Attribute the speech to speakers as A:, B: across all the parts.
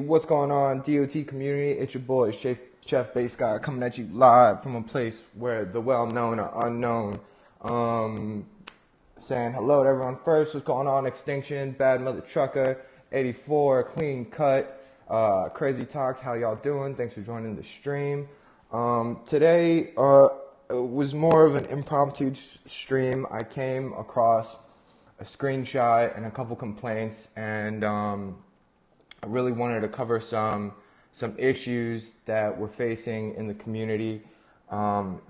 A: What's going on, DOT community? It's your boy, ChefBaseGod, coming at you live from a place where the well-known are unknown. Saying hello to everyone first. What's going on? Extinction, Bad Mother Trucker, 84, Clean Cut, Crazy Talks. How y'all doing? Thanks for joining the stream. Today it was more of an impromptu stream. I came across a screenshot and a couple complaints, and I really wanted to cover some issues that we're facing in the community.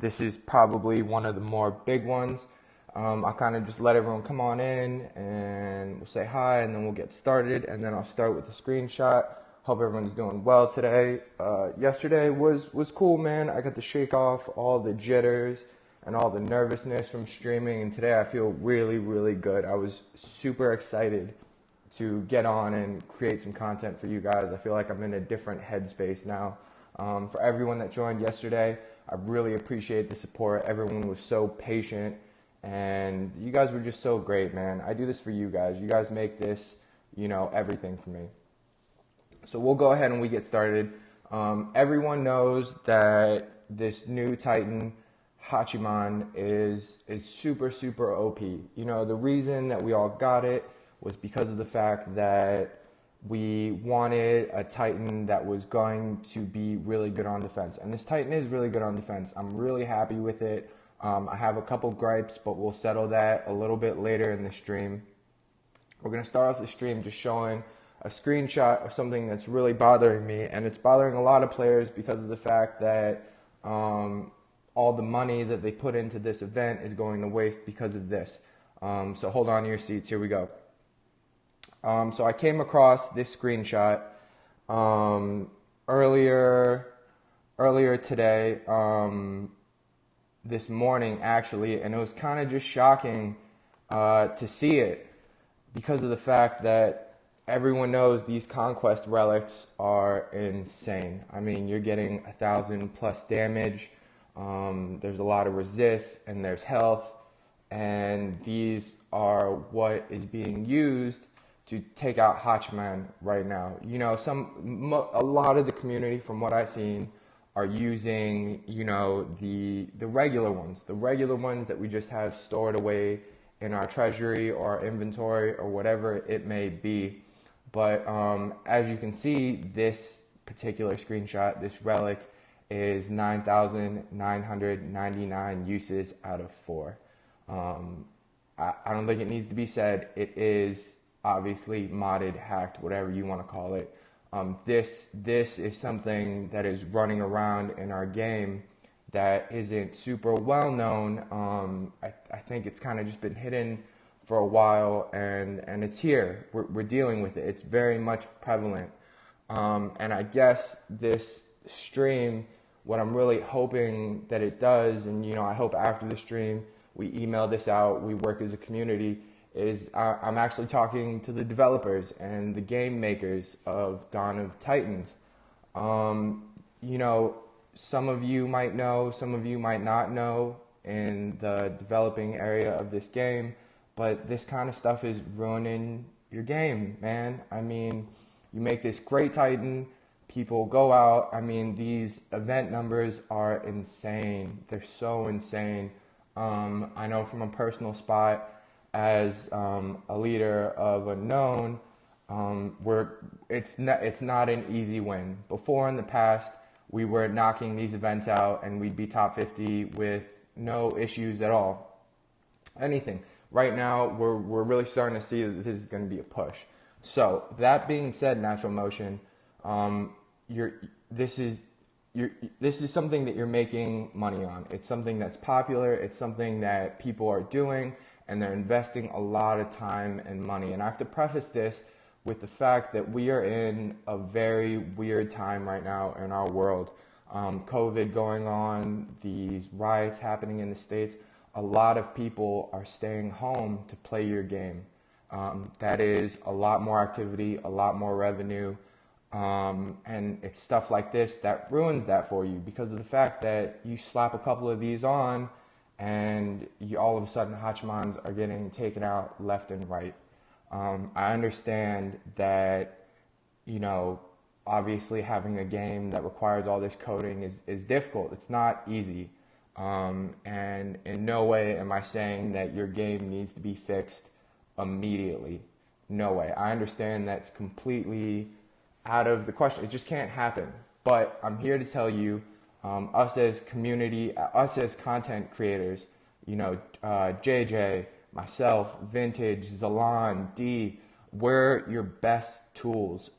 A: This is probably one of the more big ones. I'll kind of just let everyone come on in and we'll say hi, and then we'll get started, and then I'll start with the screenshot. Hope everyone's doing well today. Yesterday was cool, man. I got to shake off all the jitters and all the nervousness from streaming, and today I feel really, really good. I was super excited to get on and create some content for you guys. I feel like I'm in a different headspace now. For everyone that joined yesterday, I really appreciate the support. Everyone was so patient, and you guys were just so great, man. I do this for you guys. You guys make this, everything for me. So we'll go ahead and we get started. Everyone knows that this new Titan, Hachiman, is super, super OP. The reason that we all got it was because of the fact that we wanted a Titan that was going to be really good on defense. And this Titan is really good on defense. I'm really happy with it. I have a couple gripes, but we'll settle that a little bit later in the stream. We're going to start off the stream just showing a screenshot of something that's really bothering me. And it's bothering a lot of players because of the fact that all the money that they put into this event is going to waste because of this. So hold on to your seats. Here we go. So I came across this screenshot earlier today, this morning actually, and it was kind of just shocking to see it because of the fact that everyone knows these conquest relics are insane. I mean, you're getting 1,000 plus damage. There's a lot of resist and there's health, and these are what is being used to take out Hachiman right now. A lot of the community, from what I've seen, are using, the regular ones that we just have stored away in our treasury or our inventory or whatever it may be. But as you can see, this particular screenshot, this relic, is 9,999 uses out of 4. I don't think it needs to be said. It is obviously modded, hacked, whatever you want to call it. This is something that is running around in our game that isn't super well known. I think it's kind of just been hidden for a while, and it's here. We're dealing with it. It's very much prevalent. And I guess this stream, what I'm really hoping that it does, and I hope after the stream we email this out, we work as a community, is I'm actually talking to the developers and the game makers of Dawn of Titans. Some of you might know, some of you might not know in the developing area of this game, but this kind of stuff is ruining your game, man. I mean, you make this great Titan, people go out. I mean, these event numbers are insane. They're so insane. I know from a personal spot, as a leader of Unknown, it's not an easy win. Before, in the past, we were knocking these events out and we'd be top 50 with no issues at all. Anything. Right now, we're really starting to see that this is going to be a push. So that being said, Natural Motion, this is something that you're making money on. It's something that's popular. It's something that people are doing, and they're investing a lot of time and money. And I have to preface this with the fact that we are in a very weird time right now in our world. COVID going on, these riots happening in the States. A lot of people are staying home to play your game. That is a lot more activity, a lot more revenue. And it's stuff like this that ruins that for you because of the fact that you slap a couple of these on and all of a sudden Hachimans are getting taken out left and right. I understand that, obviously having a game that requires all this coding is difficult. It's not easy. And in no way am I saying that your game needs to be fixed immediately. No way. I understand that's completely out of the question. It just can't happen. But I'm here to tell you, us as community, us as content creators, JJ, myself, Vintage, Zalan, D, we're your best tools.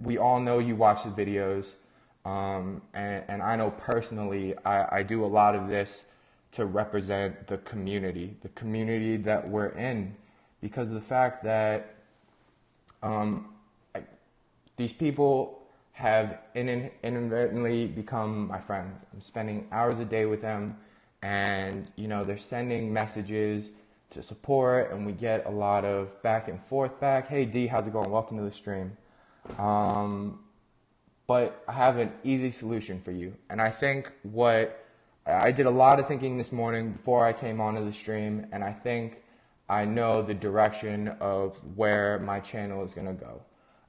A: We all know you watch the videos, and I know personally I do a lot of this to represent the community that we're in, because of the fact that these people have inadvertently become my friends. I'm spending hours a day with them, and they're sending messages to support, and we get a lot of back and forth back. Hey D, how's it going? Welcome to the stream. But I have an easy solution for you, and I think I did a lot of thinking this morning before I came onto the stream, and I think I know the direction of where my channel is going to go.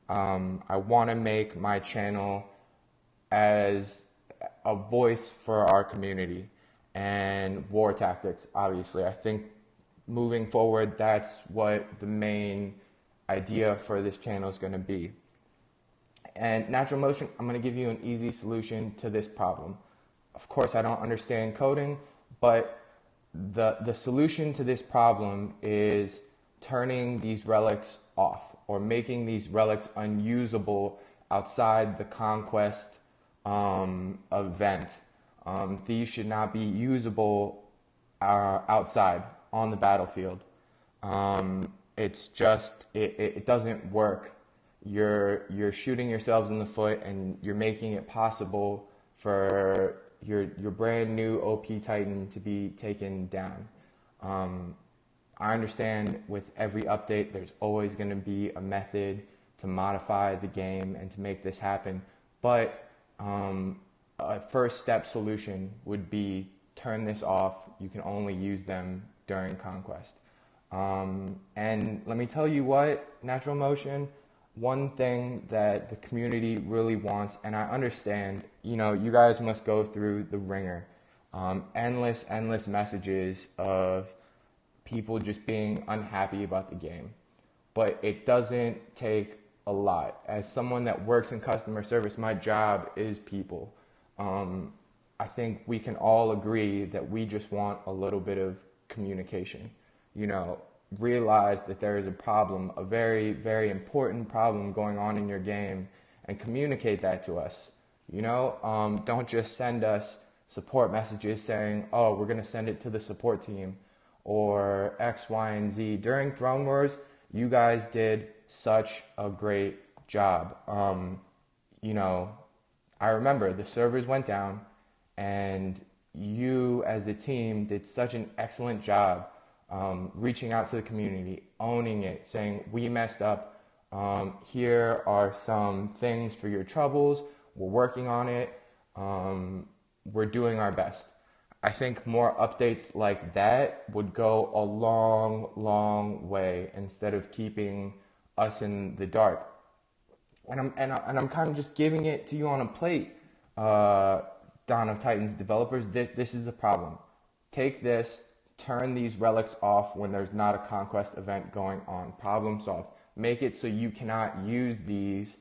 A: I want to make my channel as a voice for our community and war tactics, obviously. I think moving forward, that's what the main idea for this channel is going to be. And Natural Motion, I'm going to give you an easy solution to this problem. Of course, I don't understand coding, but the solution to this problem is turning these relics off, or making these relics unusable outside the conquest event. These should not be usable outside on the battlefield. It's just, it doesn't work. You're shooting yourselves in the foot, and you're making it possible for your brand new OP Titan to be taken down. I understand with every update there's always going to be a method to modify the game and to make this happen, but a first step solution would be turn this off. You can only use them during Conquest. And let me tell you what, Natural Motion, one thing that the community really wants, and I understand, you guys must go through the ringer. Endless messages of people just being unhappy about the game. But it doesn't take a lot. As someone that works in customer service, my job is people. I think we can all agree that we just want a little bit of communication. Realize that there is a problem, a very, very important problem going on in your game, and communicate that to us. Don't just send us support messages saying, oh, we're going to send it to the support team, or X, Y, and Z. During Throne Wars, you guys did such a great job. I remember the servers went down, and you as a team did such an excellent job reaching out to the community, owning it, saying, we messed up. Here are some things for your troubles. We're working on it. We're doing our best. I think more updates like that would go a long, long way instead of keeping us in the dark. And I'm kind of just giving it to you on a plate, Dawn of Titans developers. This is a problem. Take this, turn these relics off when there's not a conquest event going on. Problem solved. Make it so you cannot use these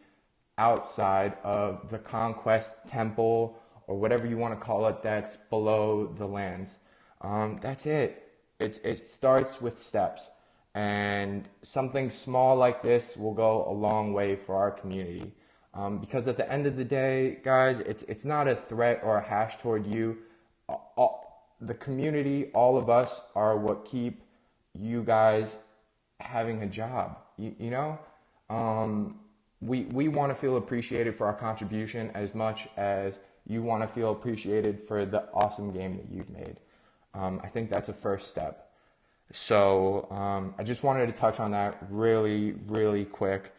A: outside of the conquest temple, or whatever you want to call it, that's below the lands. That's it. It starts with steps. And something small like this will go a long way for our community. Because at the end of the day, guys, it's not a threat or a hash toward you. The community, all of us, are what keep you guys having a job. We want to feel appreciated for our contribution as much as you want to feel appreciated for the awesome game that you've made. I think that's a first step. So I just wanted to touch on that really, really quick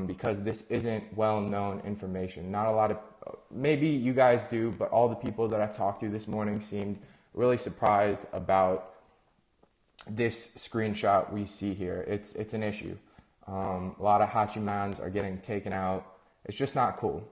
A: because this isn't well-known information. Not a lot of, maybe you guys do, but all the people that I've talked to this morning seemed really surprised about this screenshot we see here. It's an issue. A lot of Hachimans are getting taken out. It's just not cool.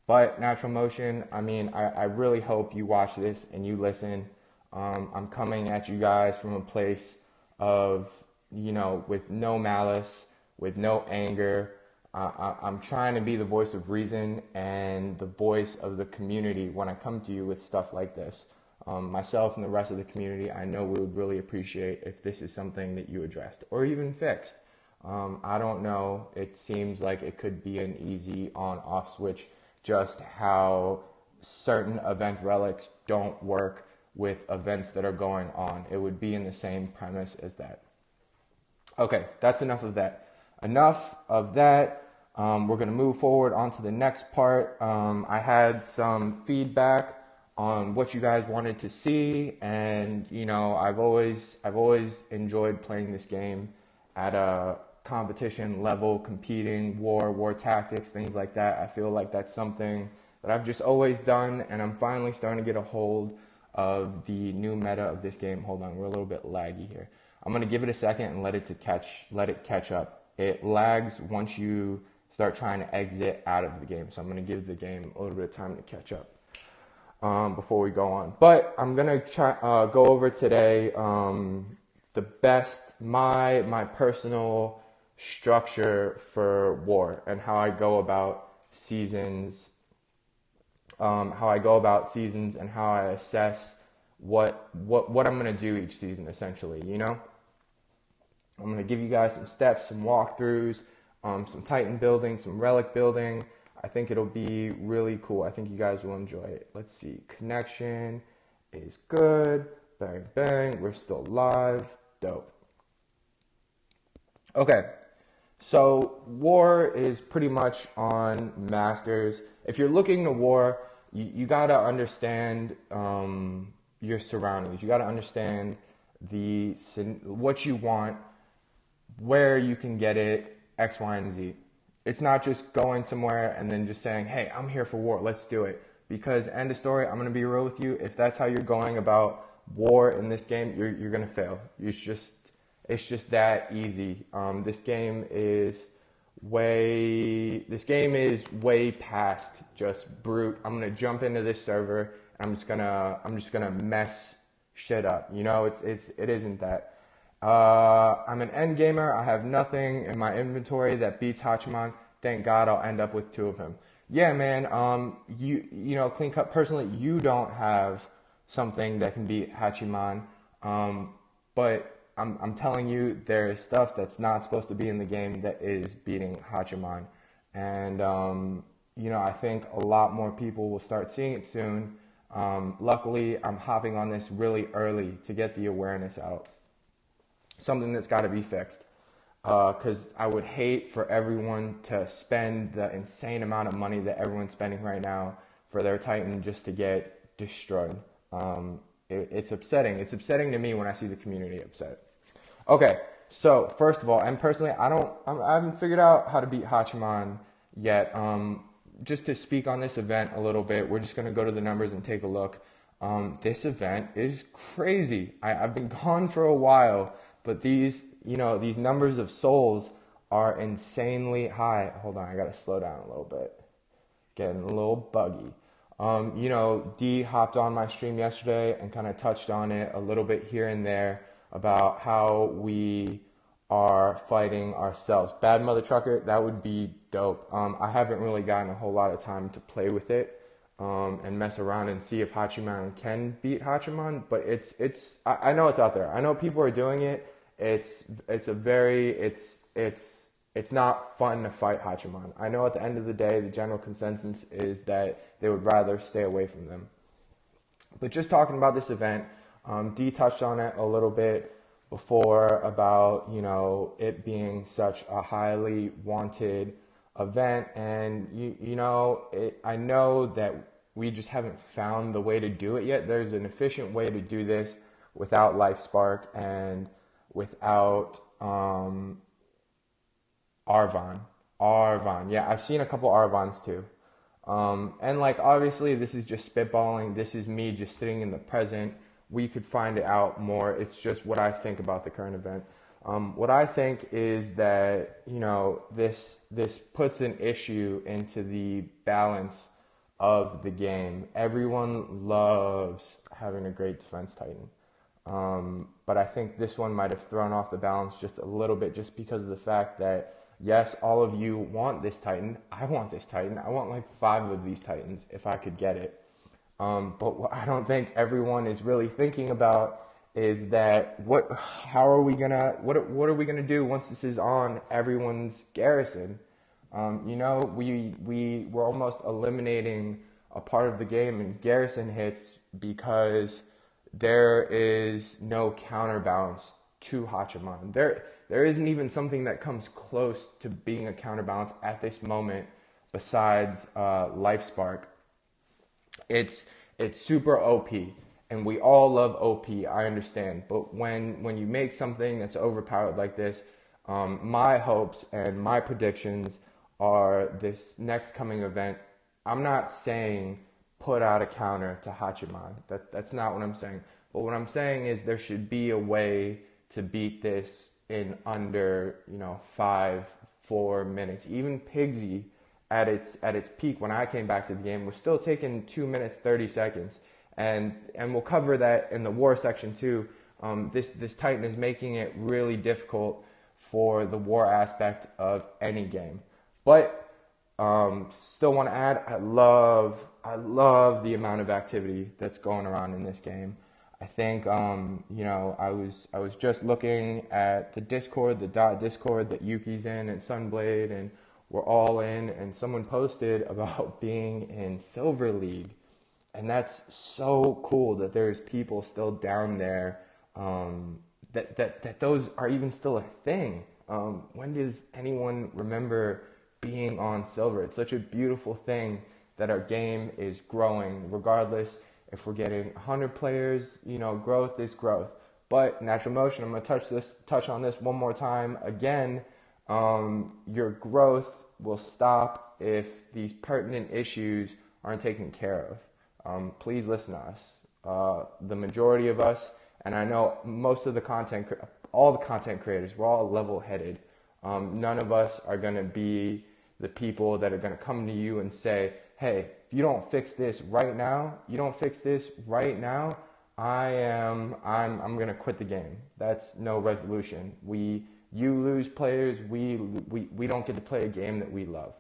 A: But Natural Motion, I mean, I really hope you watch this and you listen. I'm coming at you guys from a place of, with no malice, with no anger. I'm trying to be the voice of reason and the voice of the community when I come to you with stuff like this. Myself and the rest of the community, I know we would really appreciate if this is something that you addressed or even fixed. I don't know. It seems like it could be an easy on-off switch, just how certain event relics don't work with events that are going on. It would be in the same premise as that. Okay, that's enough of that. Enough of that. We're going to move forward on to the next part. I had some feedback on what you guys wanted to see, and I've always enjoyed playing this game at a competition level, competing, war tactics, things like that. I feel like that's something that I've just always done, and I'm finally starting to get a hold of the new meta of this game. Hold on, we're a little bit laggy here. I'm going to give it a second and let it catch up. It lags once you start trying to exit out of the game, so I'm going to give the game a little bit of time to catch up before we go on. But I'm going to go over today the best, my personal structure for war and how I go about seasons, and how I assess what I'm going to do each season, essentially, I'm going to give you guys some steps, some walkthroughs, some Titan building, some relic building. I think it'll be really cool. I think you guys will enjoy it. Let's see. Connection is good. Bang, bang. We're still live. Dope. Okay. So war is pretty much on Masters. If you're looking to war, you got to understand your surroundings. You got to understand what you want, where you can get it, X, Y, and Z. It's not just going somewhere and then just saying, hey, I'm here for war, let's do it. Because end of story, I'm going to be real with you. If that's how you're going about war in this game, you're going to fail. It's just that easy. This game is way past just brute. I'm going to jump into this server and I'm just gonna mess shit up. It isn't that. I'm an end gamer. I have nothing in my inventory that beats Hachiman. Thank God I'll end up with 2 of him. Yeah, man. Clean cut. Personally, you don't have something that can beat Hachiman. But I'm telling you, there is stuff that's not supposed to be in the game that is beating Hachiman. And, I think a lot more people will start seeing it soon. Luckily, I'm hopping on this really early to get the awareness out. Something that's got to be fixed, because I would hate for everyone to spend the insane amount of money that everyone's spending right now for their Titan just to get destroyed. It's upsetting. It's upsetting to me when I see the community upset. Okay, so first of all, and personally, I haven't figured out how to beat Hachiman yet. Just to speak on this event a little bit, we're just going to go to the numbers and take a look. This event is crazy. I've been gone for a while. But these numbers of souls are insanely high. Hold on, I gotta slow down a little bit. Getting a little buggy. D hopped on my stream yesterday and kind of touched on it a little bit here and there about how we are fighting ourselves. Bad Mother Trucker, that would be dope. I haven't really gotten a whole lot of time to play with it and mess around and see if Hachiman can beat Hachiman, but I know it's out there. I know people are doing it. It's not fun to fight Hachiman. I know at the end of the day, the general consensus is that they would rather stay away from them. But just talking about this event, D touched on it a little bit before about, it being such a highly wanted event. And, I know that we just haven't found the way to do it yet. There's an efficient way to do this without Life Spark and without Arvon. Yeah, I've seen a couple Arvons too. And obviously this is just spitballing. This is me just sitting in the present. We could find it out more. It's just what I think about the current event. What I think is that, this puts an issue into the balance of the game. Everyone loves having a great defense titan. But I think this one might have thrown off the balance just a little bit, just because of the fact that, yes, all of you want this titan. I want this titan. I want like 5 of these titans if I could get it. But what I don't think everyone is really thinking about is that what are we gonna do once this is on everyone's garrison? We're almost eliminating a part of the game in garrison hits because there is no counterbalance to Hachiman. There isn't even something that comes close to being a counterbalance at this moment besides Life Spark. It's super OP, and we all love OP, I understand. But when you make something that's overpowered like this, my hopes and my predictions are this next coming event. I'm not saying put out a counter to Hachiman. That's not what I'm saying. But what I'm saying is there should be a way to beat this in under 4 minutes. Even Pigsy at its peak when I came back to the game was still taking 2 minutes 30 seconds, and we'll cover that in the war section too. This Titan is making it really difficult for the war aspect of any game. But still want to add, I love the amount of activity that's going around in this game. I think I was just looking at the Discord, the Discord that Yuki's in and Sunblade and we're all in, and someone posted about being in Silver League, and that's so cool that there's people still down there, that those are even still a thing. When does anyone remember being on Silver? It's such a beautiful thing that our game is growing, regardless if we're getting 100 players. Growth is growth. But Natural Motion, I'm gonna touch on this one more time again. Your growth will stop if these pertinent issues aren't taken care of. Please listen to us. The majority of us, and I know most of all the content creators, we're all level-headed. None of us are going to be the people that are going to come to you and say, hey, if you don't fix this right now, I'm going to quit the game. That's no resolution. You lose players, we don't get to play a game that we love.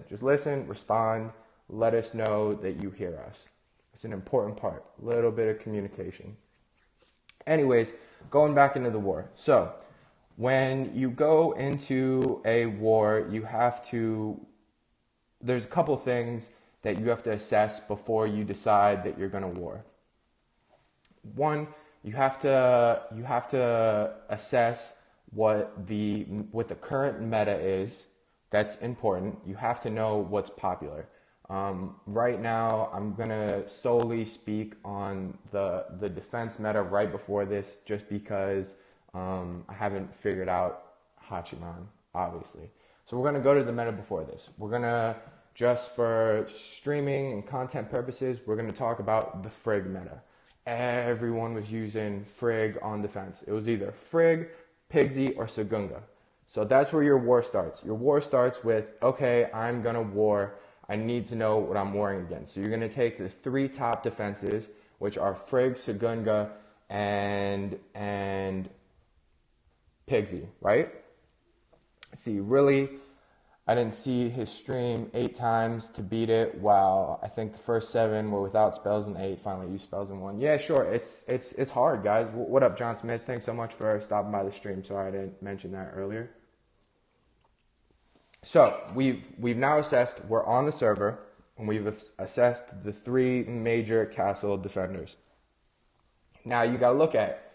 A: Just listen, respond, let us know that you hear us. It's an important part, a little bit of communication. Anyways, going back into the war. So, when you go into a war, there's a couple things that you have to assess before you decide that you're going to war. One, you have to assess what the current meta is. That's important. You have to know what's popular. Right now, I'm gonna solely speak on the defense meta right before this, just because I haven't figured out Hachiman, obviously. So we're gonna go to the meta before this. We're gonna, just for streaming and content purposes, we're gonna talk about the Frigg meta. Everyone was using Frigg on defense. It was either Frigg, Pigsy, or Sagunga. So that's where your war starts. Your war starts with, okay, I'm going to war. I need to know what I'm warring against. So you're going to take the 3 top defenses, which are Frigg, Sagunga, and Pigsy, right? See, really, I didn't see his stream 8 times to beat it. Wow, I think the first 7 were without spells and 8 finally used spells in 1. Yeah, sure, it's hard, guys. What up, John Smith? Thanks so much for stopping by the stream. Sorry I didn't mention that earlier. So we've now assessed, we're on the server, and we've assessed the 3 major castle defenders. Now you gotta look at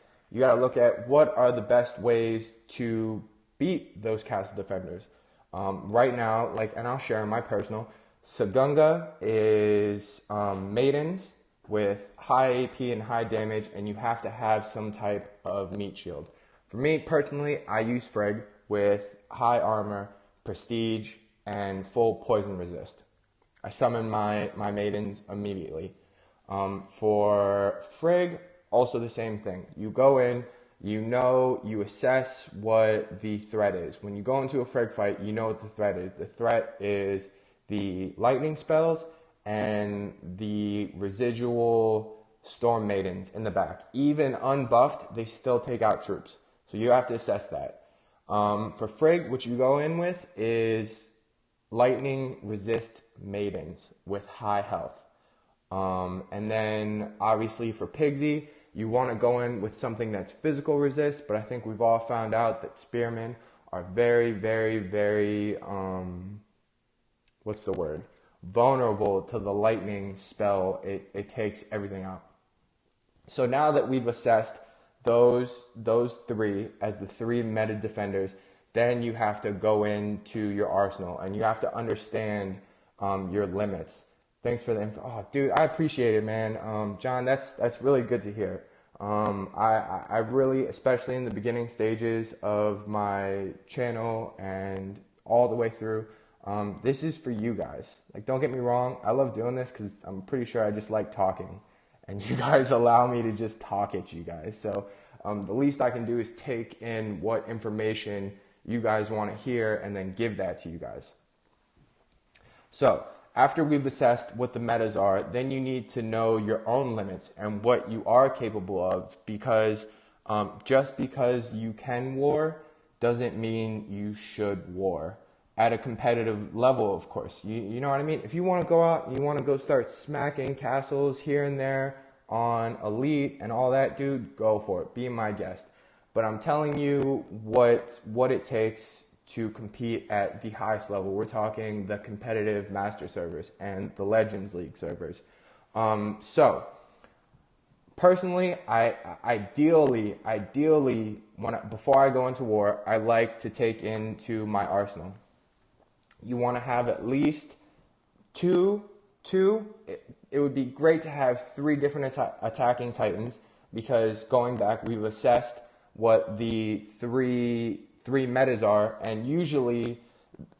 A: what are the best ways to beat those castle defenders. Right now, and I'll share my personal, Sagunga is maidens with high AP and high damage, and you have to have some type of meat shield. For me personally, I use Frigg with high armor, prestige, and full poison resist. I summon my maidens immediately. For Frigg, also the same thing. You go in, you assess what the threat is. When you go into a Frigg fight, you know what the threat is. The threat is the lightning spells and the residual Storm Maidens in the back. Even unbuffed, they still take out troops. So you have to assess that. For Frigg, what you go in with is lightning resist maidens with high health. And then obviously for Pigsy, you want to go in with something that's physical resist, but I think we've all found out that spearmen are very, very, very, what's the word? Vulnerable to the lightning spell. It takes everything out. So now that we've assessed those three as the three meta defenders, then you have to go into your arsenal and you have to understand your limits. Thanks for the info. Oh, dude, I appreciate it, man. John, that's really good to hear. I really, especially in the beginning stages of my channel and all the way through, this is for you guys. Like, don't get me wrong. I love doing this because I'm pretty sure I just like talking. And you guys allow me to just talk at you guys. So the least I can do is take in what information you guys want to hear and then give that to you guys. So after we've assessed what the metas are, then you need to know your own limits and what you are capable of, because just because you can war doesn't mean you should war. At a competitive level, of course. You know what I mean? If you want to go out and you want to go start smacking castles here and there on Elite and all that, dude, go for it. Be my guest. But I'm telling you what it takes to compete at the highest level. We're talking the competitive master servers and the Legends League servers. So, personally, I ideally, before I go into war, I like to take into my arsenal. You want to have at least two. It would be great to have 3 different attacking titans, because going back, we've assessed what the three metas are, and usually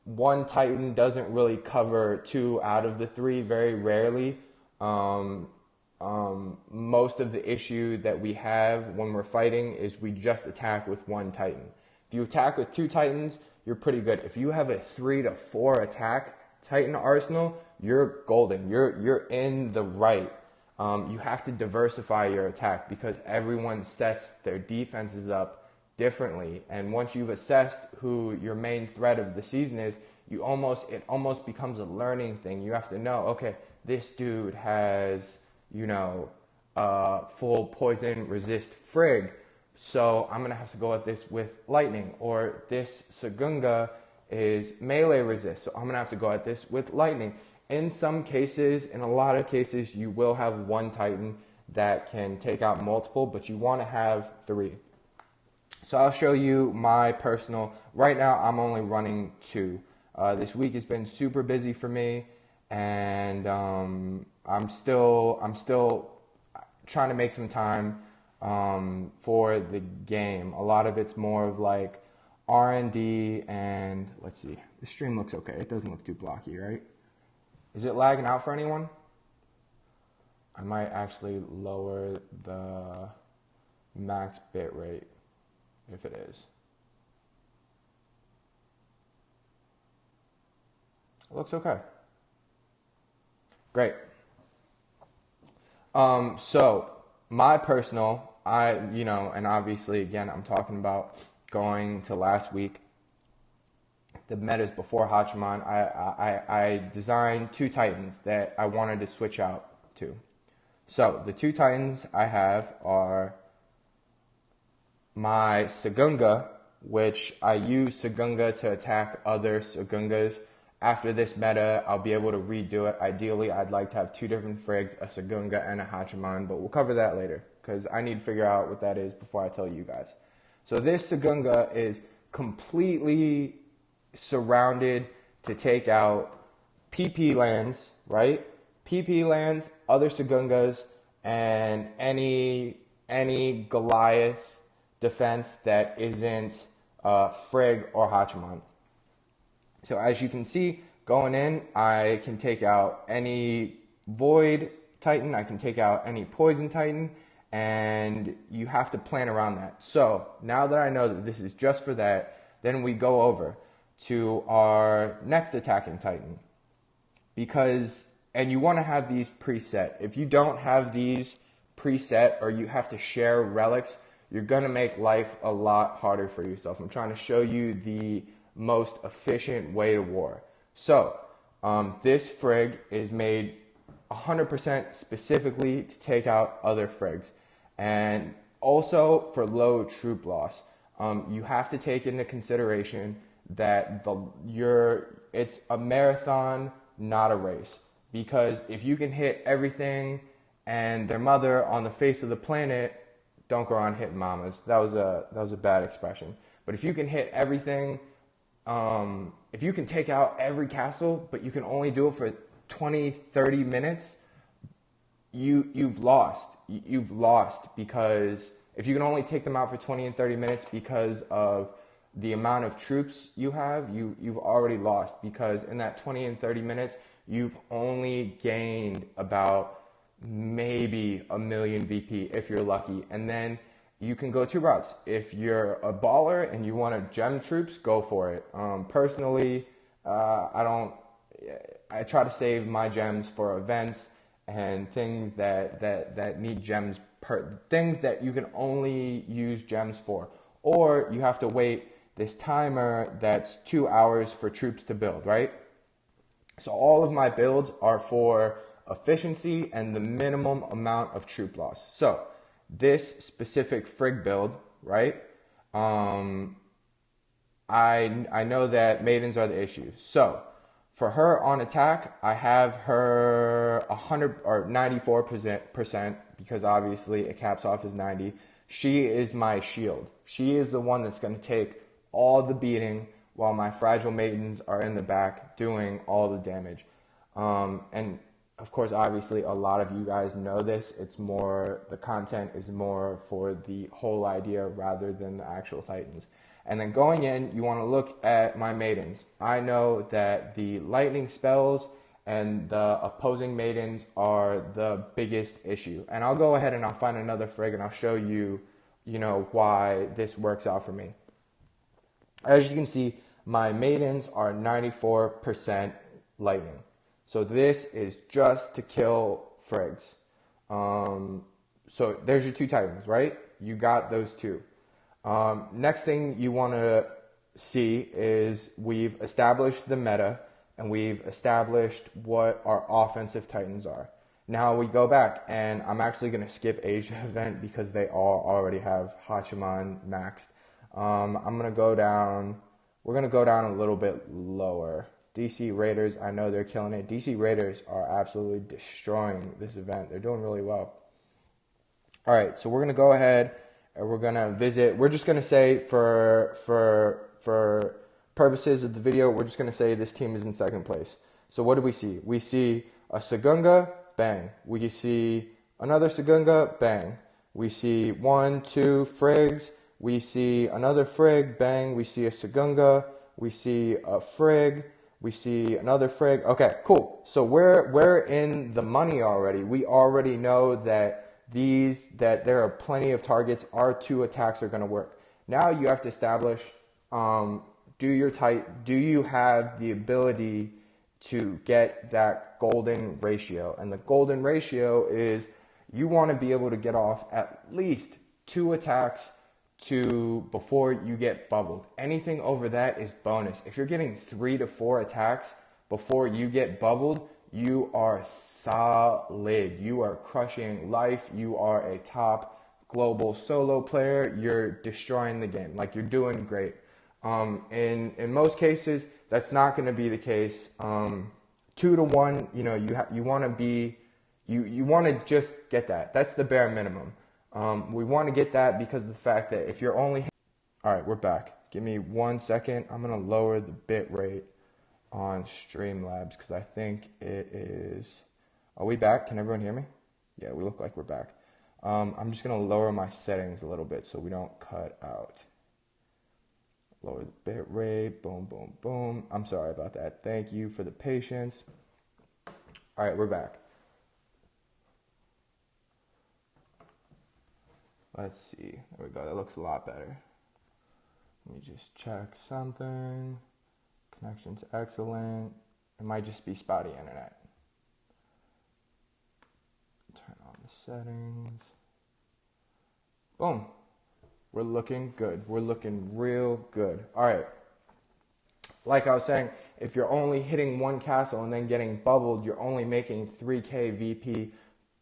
A: one titan doesn't really cover 2 out of the 3. Very rarely. Most of the issue that we have when we're fighting is we just attack with 1 titan. If you attack with 2 titans, you're pretty good. If you have a 3 to 4 attack titan arsenal, you're golden. You're in the right. You have to diversify your attack because everyone sets their defenses up differently. And once you've assessed who your main threat of the season is, it almost becomes a learning thing. You have to know, okay, this dude has, full poison resist Frigg. So I'm going to have to go at this with lightning, or this Sagunga is melee resist. So I'm going to have to go at this with lightning. In some cases, in a lot of cases, you will have 1 titan that can take out multiple, but you want to have 3. So I'll show you my personal. Right now, I'm only running 2. This week has been super busy for me, and I'm still trying to make some time for the game. A lot of it's more of like R&D, and let's see. The stream looks okay. It doesn't look too blocky, right? Is it lagging out for anyone? I might actually lower the max bit rate if it is. It looks okay. Great. So my personal, and obviously again, I'm talking about going to last week, the metas before Hachiman. I designed 2 titans that I wanted to switch out to. So the 2 titans I have are my Sagunga, which I use Sagunga to attack other Sagungas. After this meta, I'll be able to redo it. Ideally, I'd like to have 2 different Friggs, a Sagunga and a Hachiman, but we'll cover that later because I need to figure out what that is before I tell you guys. So this Sagunga is completely surrounded to take out PP lands, right? PP lands, other Sagungas, and any Goliath defense that isn't Frigg or Hachiman. So as you can see, going in, I can take out any Void Titan, I can take out any Poison Titan, and you have to plan around that. So now that I know that this is just for that, then we go over to our next attacking titan. And you want to have these preset. If you don't have these preset, or you have to share relics, you're going to make life a lot harder for yourself. I'm trying to show you the most efficient way to war. So this frig is made 100% specifically to take out other frigs, and also for low troop loss. You have to take into consideration that it's a marathon, not a race. Because if you can hit everything and their mother on the face of the planet, don't go around hitting mamas. That was a bad expression. But if you can hit everything, if you can take out every castle, but you can only do it for 20, 30 minutes, you've lost. You've lost, because if you can only take them out for 20 and 30 minutes because of the amount of troops you have, you've already lost, because in that 20 and 30 minutes, you've only gained about maybe 1 million VP if you're lucky. And then you can go two routes. If you're a baller and you want to gem troops, go for it. Personally, I try to save my gems for events and things that need gems, things that you can only use gems for. Or you have to wait this timer that's 2 hours for troops to build, right? So all of my builds are for efficiency and the minimum amount of troop loss. So this specific frig build, right? I know that maidens are the issue. So for her on attack, I have her 100 or 94%, because obviously it caps off as 90. She is my shield. She is the one that's going to take all the beating, while my fragile maidens are in the back doing all the damage. And of course, obviously, a lot of you guys know this. The content is more for the whole idea rather than the actual titans. And then going in, you want to look at my maidens. I know that the lightning spells and the opposing maidens are the biggest issue. And I'll go ahead and I'll find another frig and I'll show you, why this works out for me. As you can see, my maidens are 94% lightning. So this is just to kill frigs. So there's your two titans, right? You got those two. Next thing you want to see is we've established the meta and we've established what our offensive titans are. Now we go back, and I'm actually going to skip Asia event because they all already have Hachiman maxed. I'm going to go down. We're going to go down a little bit lower. DC Raiders, I know they're killing it. DC Raiders are absolutely destroying this event. They're doing really well. All right, so we're going to go ahead and we're going to visit. We're just going to say for purposes of the video, we're just going to say this team is in second place. So what do we see? We see a Sagunga, bang. We see another Sagunga, bang. We see 1, 2 frigs. We see another frig, bang. We see a Sagunga. We see a frig. We see another frig. Okay, cool. So we're in the money already. We already know that there are plenty of targets. Our two attacks are going to work. Now you have to establish, do you have the ability to get that golden ratio? And the golden ratio is you want to be able to get off at least 2 attacks before you get bubbled. Anything over that is bonus. If you're getting 3 to 4 attacks before you get bubbled, you are solid. You are crushing life. You are a top global solo player. You're destroying the game. Like, you're doing great. In most cases, that's not going to be the case. 2 to 1, you want to be, you want to just get that. That's the bare minimum. We want to get that because of the fact that if you're only... All right, we're back. Give me 1 second. I'm going to lower the bit rate on Streamlabs because I think it is... Are we back? Can everyone hear me? Yeah, we look like we're back. I'm just going to lower my settings a little bit so we don't cut out. Lower the bit rate. Boom, boom, boom. I'm sorry about that. Thank you for the patience. All right, we're back. Let's see. There we go. That looks a lot better. Let me just check something. Connection's excellent. It might just be spotty internet. Turn on the settings. Boom. We're looking good. We're looking real good. All right. Like I was saying, if you're only hitting one castle and then getting bubbled, you're only making 3k VP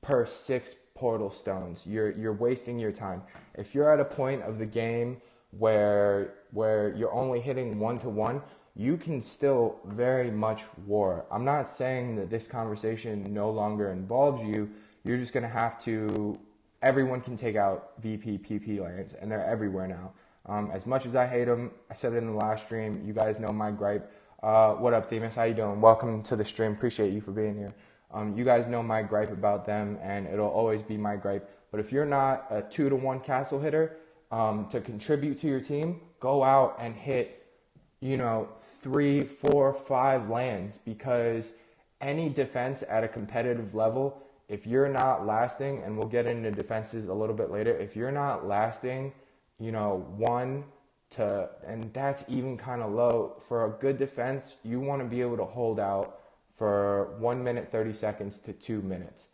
A: per 6 portal stones. You're wasting your time. If you're at a point of the game where you're only hitting 1-to-1, you can still very much war. I'm not saying that this conversation no longer involves you. You're just going to have to, everyone can take out VP PP lanes, and they're everywhere now. As much as I hate them, I said it in the last stream, you guys know my gripe. What up, Themis? How you doing? Welcome to the stream. Appreciate you for being here. You guys know my gripe about them, and it'll always be my gripe. But if you're not a 2-to-1 castle hitter to contribute to your team, go out and hit 3, 4, 5 lands, because any defense at a competitive level, if you're not lasting, and we'll get into defenses a little bit later, if you're not lasting, 1 to, and that's even kind of low, for a good defense, you want to be able to hold out for 1 minute, 30 seconds to 2 minutes.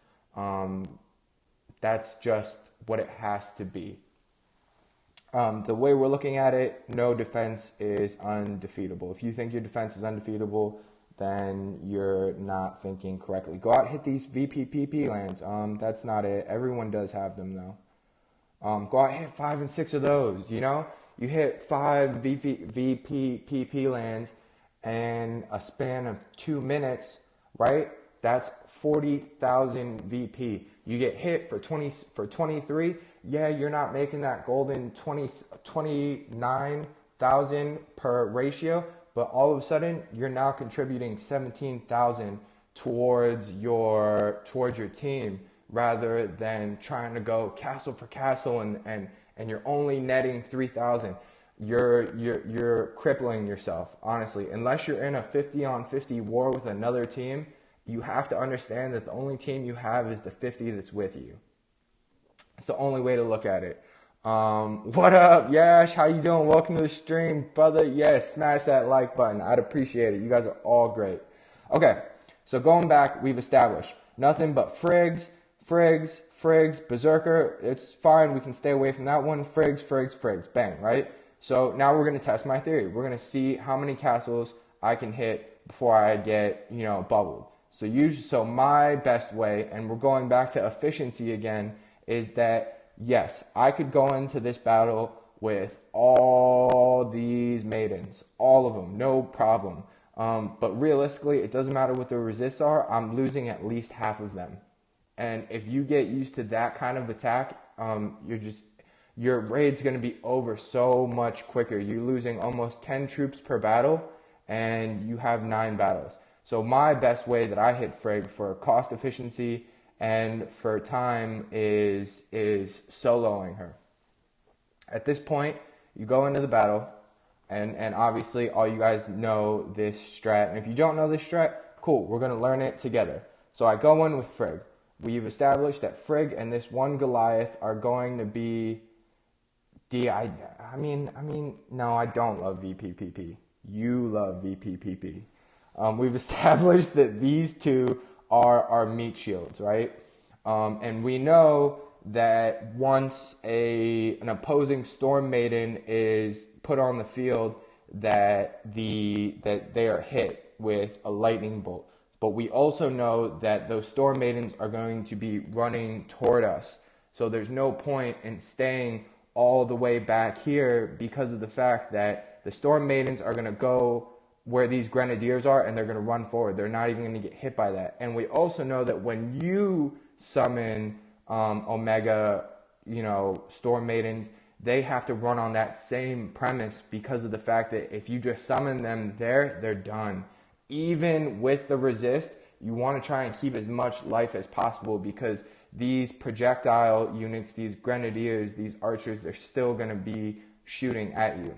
A: That's just what it has to be. The way we're looking at it, no defense is undefeatable. If you think your defense is undefeatable, then you're not thinking correctly. Go out and hit these VPPP lands. That's not it. Everyone does have them, though. Go out and hit 5 and 6 of those, You hit 5 VPPP lands in a span of 2 minutes, right? That's 40,000 VP. You get hit for 23. Yeah, you're not making that golden 29,000 per ratio, but all of a sudden you're now contributing 17,000 towards your team, rather than trying to go castle for castle and you're only netting 3,000. You're crippling yourself, honestly. Unless you're in a 50-on-50 war with another team, you have to understand that the only team you have is the 50 that's with you. It's the only way to look at it. What up, Yash? How you doing? Welcome to the stream, brother. Yes, smash that like button. I'd appreciate it. You guys are all great. Okay, so going back, we've established nothing but Friggs, Berserker. It's fine. We can stay away from that one. Friggs. Bang, right? So now we're going to test my theory. We're going to see how many castles I can hit before I get, bubbled. So my best way, and we're going back to efficiency again, is that, yes, I could go into this battle with all these maidens, all of them, no problem. But realistically, it doesn't matter what the resists are. I'm losing at least half of them. And if you get used to that kind of attack, your raid's going to be over so much quicker. You're losing almost 10 troops per battle, and you have 9 battles. So my best way that I hit Frigg for cost efficiency and for time is soloing her. At this point, you go into the battle, and obviously all you guys know this strat. And if you don't know this strat, cool, we're going to learn it together. So I go in with Frigg. We've established that Frigg and this one Goliath are going to be no, I don't love VPPP. You love VPPP. We've established that these two are our meat shields, right? And we know that once an opposing Storm Maiden is put on the field, that they are hit with a lightning bolt. But we also know that those Storm Maidens are going to be running toward us. So there's no point in staying all the way back here, because of the fact that the Storm Maidens are going to go where these Grenadiers are, and they're going to run forward. They're not even going to get hit by that. And we also know that when you summon Omega, Storm Maidens, they have to run on that same premise, because of the fact that if you just summon them there, they're done. Even with the resist, you want to try and keep as much life as possible, because these projectile units, these Grenadiers, these archers, they're still going to be shooting at you.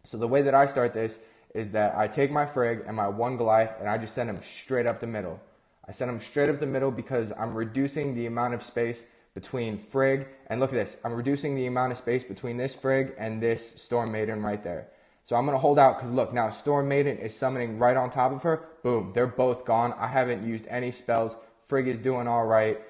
A: So the way that I start this is that I take my Frigg and my one Goliath, and I just send them straight up the middle. I send them straight up the middle because I'm reducing the amount of space between Frigg, and look at this, I'm reducing the amount of space between this Frigg and this Storm Maiden right there. So I'm going to hold out because look, now Storm Maiden is summoning right on top of her. Boom, they're both gone. I haven't used any spells. Frigg is doing all right.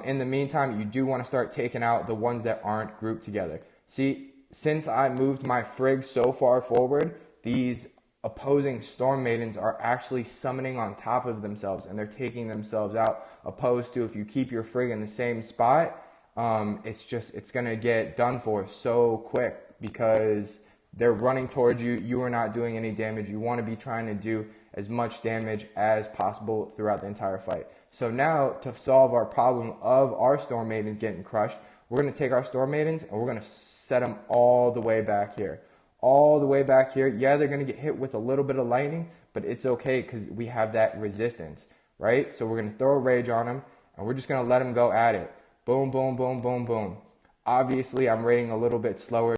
A: In the meantime, you do want to start taking out the ones that aren't grouped together. See, since I moved my Frigg so far forward, these opposing Storm Maidens are actually summoning on top of themselves and they're taking themselves out, opposed to if you keep your Frigg in the same spot, it's going to get done for so quick because they're running towards you. You are not doing any damage. You want to be trying to do as much damage as possible throughout the entire fight. So now, to solve our problem of our Storm Maidens getting crushed, we're going to take our Storm Maidens and we're going to set them all the way back here. All the way back here. Yeah, they're going to get hit with a little bit of lightning, but it's okay because we have that resistance, right? So we're going to throw a rage on them and we're just going to let them go at it. Boom, boom, boom, boom, boom. Obviously, I'm rating a little bit slower.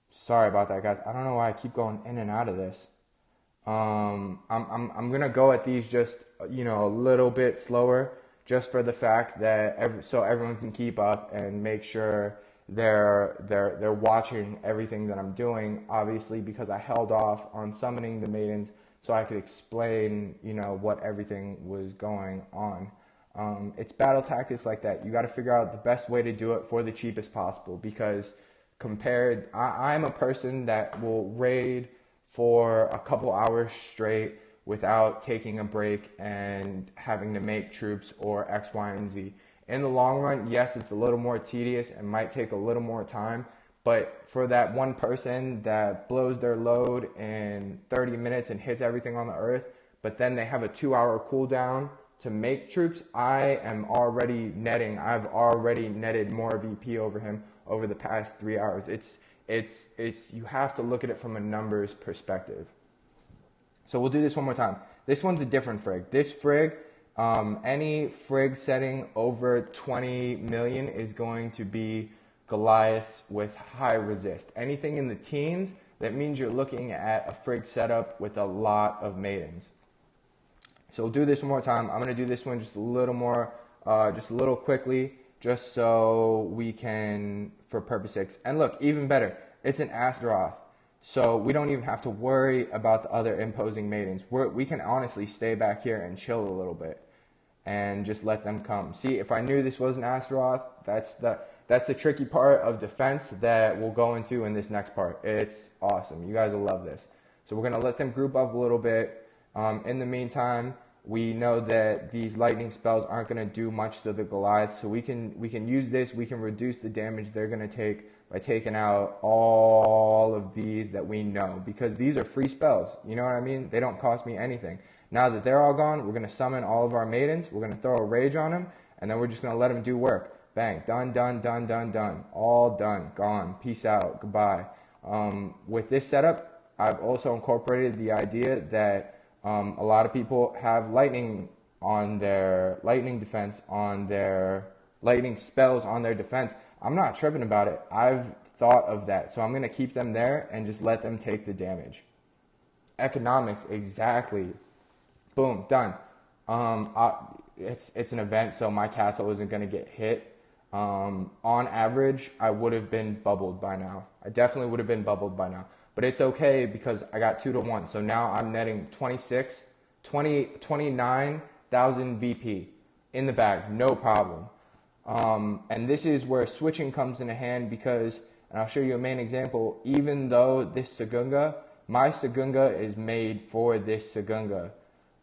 A: Sorry about that, guys. I don't know why I keep going in and out of this. I'm gonna go at these just a little bit slower, just for the fact that so everyone can keep up and make sure they're watching everything that I'm doing. Obviously, because I held off on summoning the maidens so I could explain what everything was going on. It's battle tactics like that. You got to figure out the best way to do it for the cheapest possible because I'm a person that will raid for a couple hours straight without taking a break and having to make troops or X, Y, and Z. In the long run, yes, it's a little more tedious and might take a little more time, but for that one person that blows their load in 30 minutes and hits everything on the earth, but then they have a 2-hour cooldown to make troops, I am already netting. I've already netted more VP over him over the past 3 hours. You have to look at it from a numbers perspective. So we'll do this one more time. This one's a different Frigg. This Frigg, any Frigg setting over 20 million is going to be Goliaths with high resist. Anything in the teens, that means you're looking at a Frigg setup with a lot of maidens. So we'll do this one more time. I'm going to do this one just a little more, just a little quickly, just so we can, for purpose sakes. And look, even better, it's an Astaroth. So we don't even have to worry about the other imposing maidens. We can honestly stay back here and chill a little bit and just let them come. See, if I knew this was an Astaroth, that's the tricky part of defense that we'll go into in this next part. It's awesome. You guys will love this. So we're going to let them group up a little bit. In the meantime, we know that these lightning spells aren't going to do much to the Goliaths, so we can use this. We can reduce the damage they're going to take by taking out all of these that we know, because these are free spells. You know what I mean? They don't cost me anything. Now that they're all gone, we're going to summon all of our maidens. We're going to throw a rage on them, and then we're just going to let them do work. Bang, done, done, done, done, done. All done, gone. Peace out, goodbye. With this setup, I've also incorporated the idea that a lot of people have lightning defense on their lightning spells on their defense. I'm not tripping about it. I've thought of that. So I'm going to keep them there and just let them take the damage. Economics, exactly. Boom, done. It's an event, so my castle isn't going to get hit. On average, I would have been bubbled by now. I definitely would have been bubbled by now. But it's okay because I got 2-1. So now I'm netting 29,000 VP in the bag, no problem. And this is where switching comes into hand because, and I'll show you a main example, even though this Sagunga, my Sagunga is made for this Sagunga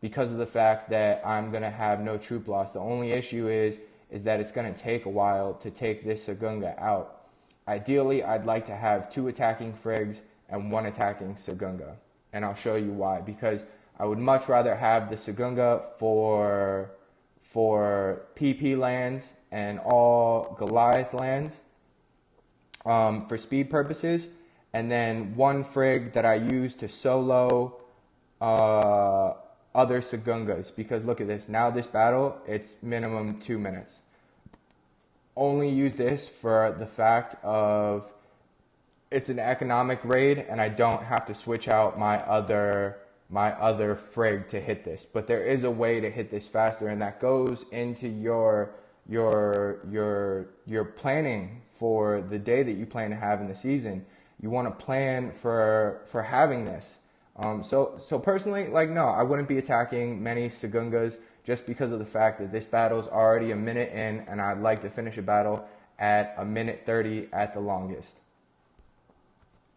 A: because of the fact that I'm going to have no troop loss. The only issue is that it's going to take a while to take this Sagunga out. Ideally, I'd like to have 2 attacking Friggs and 1 attacking Sagunga. And I'll show you why. Because I would much rather have the Sagunga for PP lands and all Goliath lands for speed purposes. And then 1 Frigg that I use to solo other Sagungas. Because look at this. Now this battle, it's minimum 2 minutes. Only use this for the fact of it's an economic raid and I don't have to switch out my other Frigg to hit this. But there is a way to hit this faster, and that goes into your you're planning for the day that you plan to have in the season. You want to plan for having this. So personally, like, no, I wouldn't be attacking many Sagungas just because of the fact that this battle is already a minute in, and I'd like to finish a battle at a minute 30 at the longest.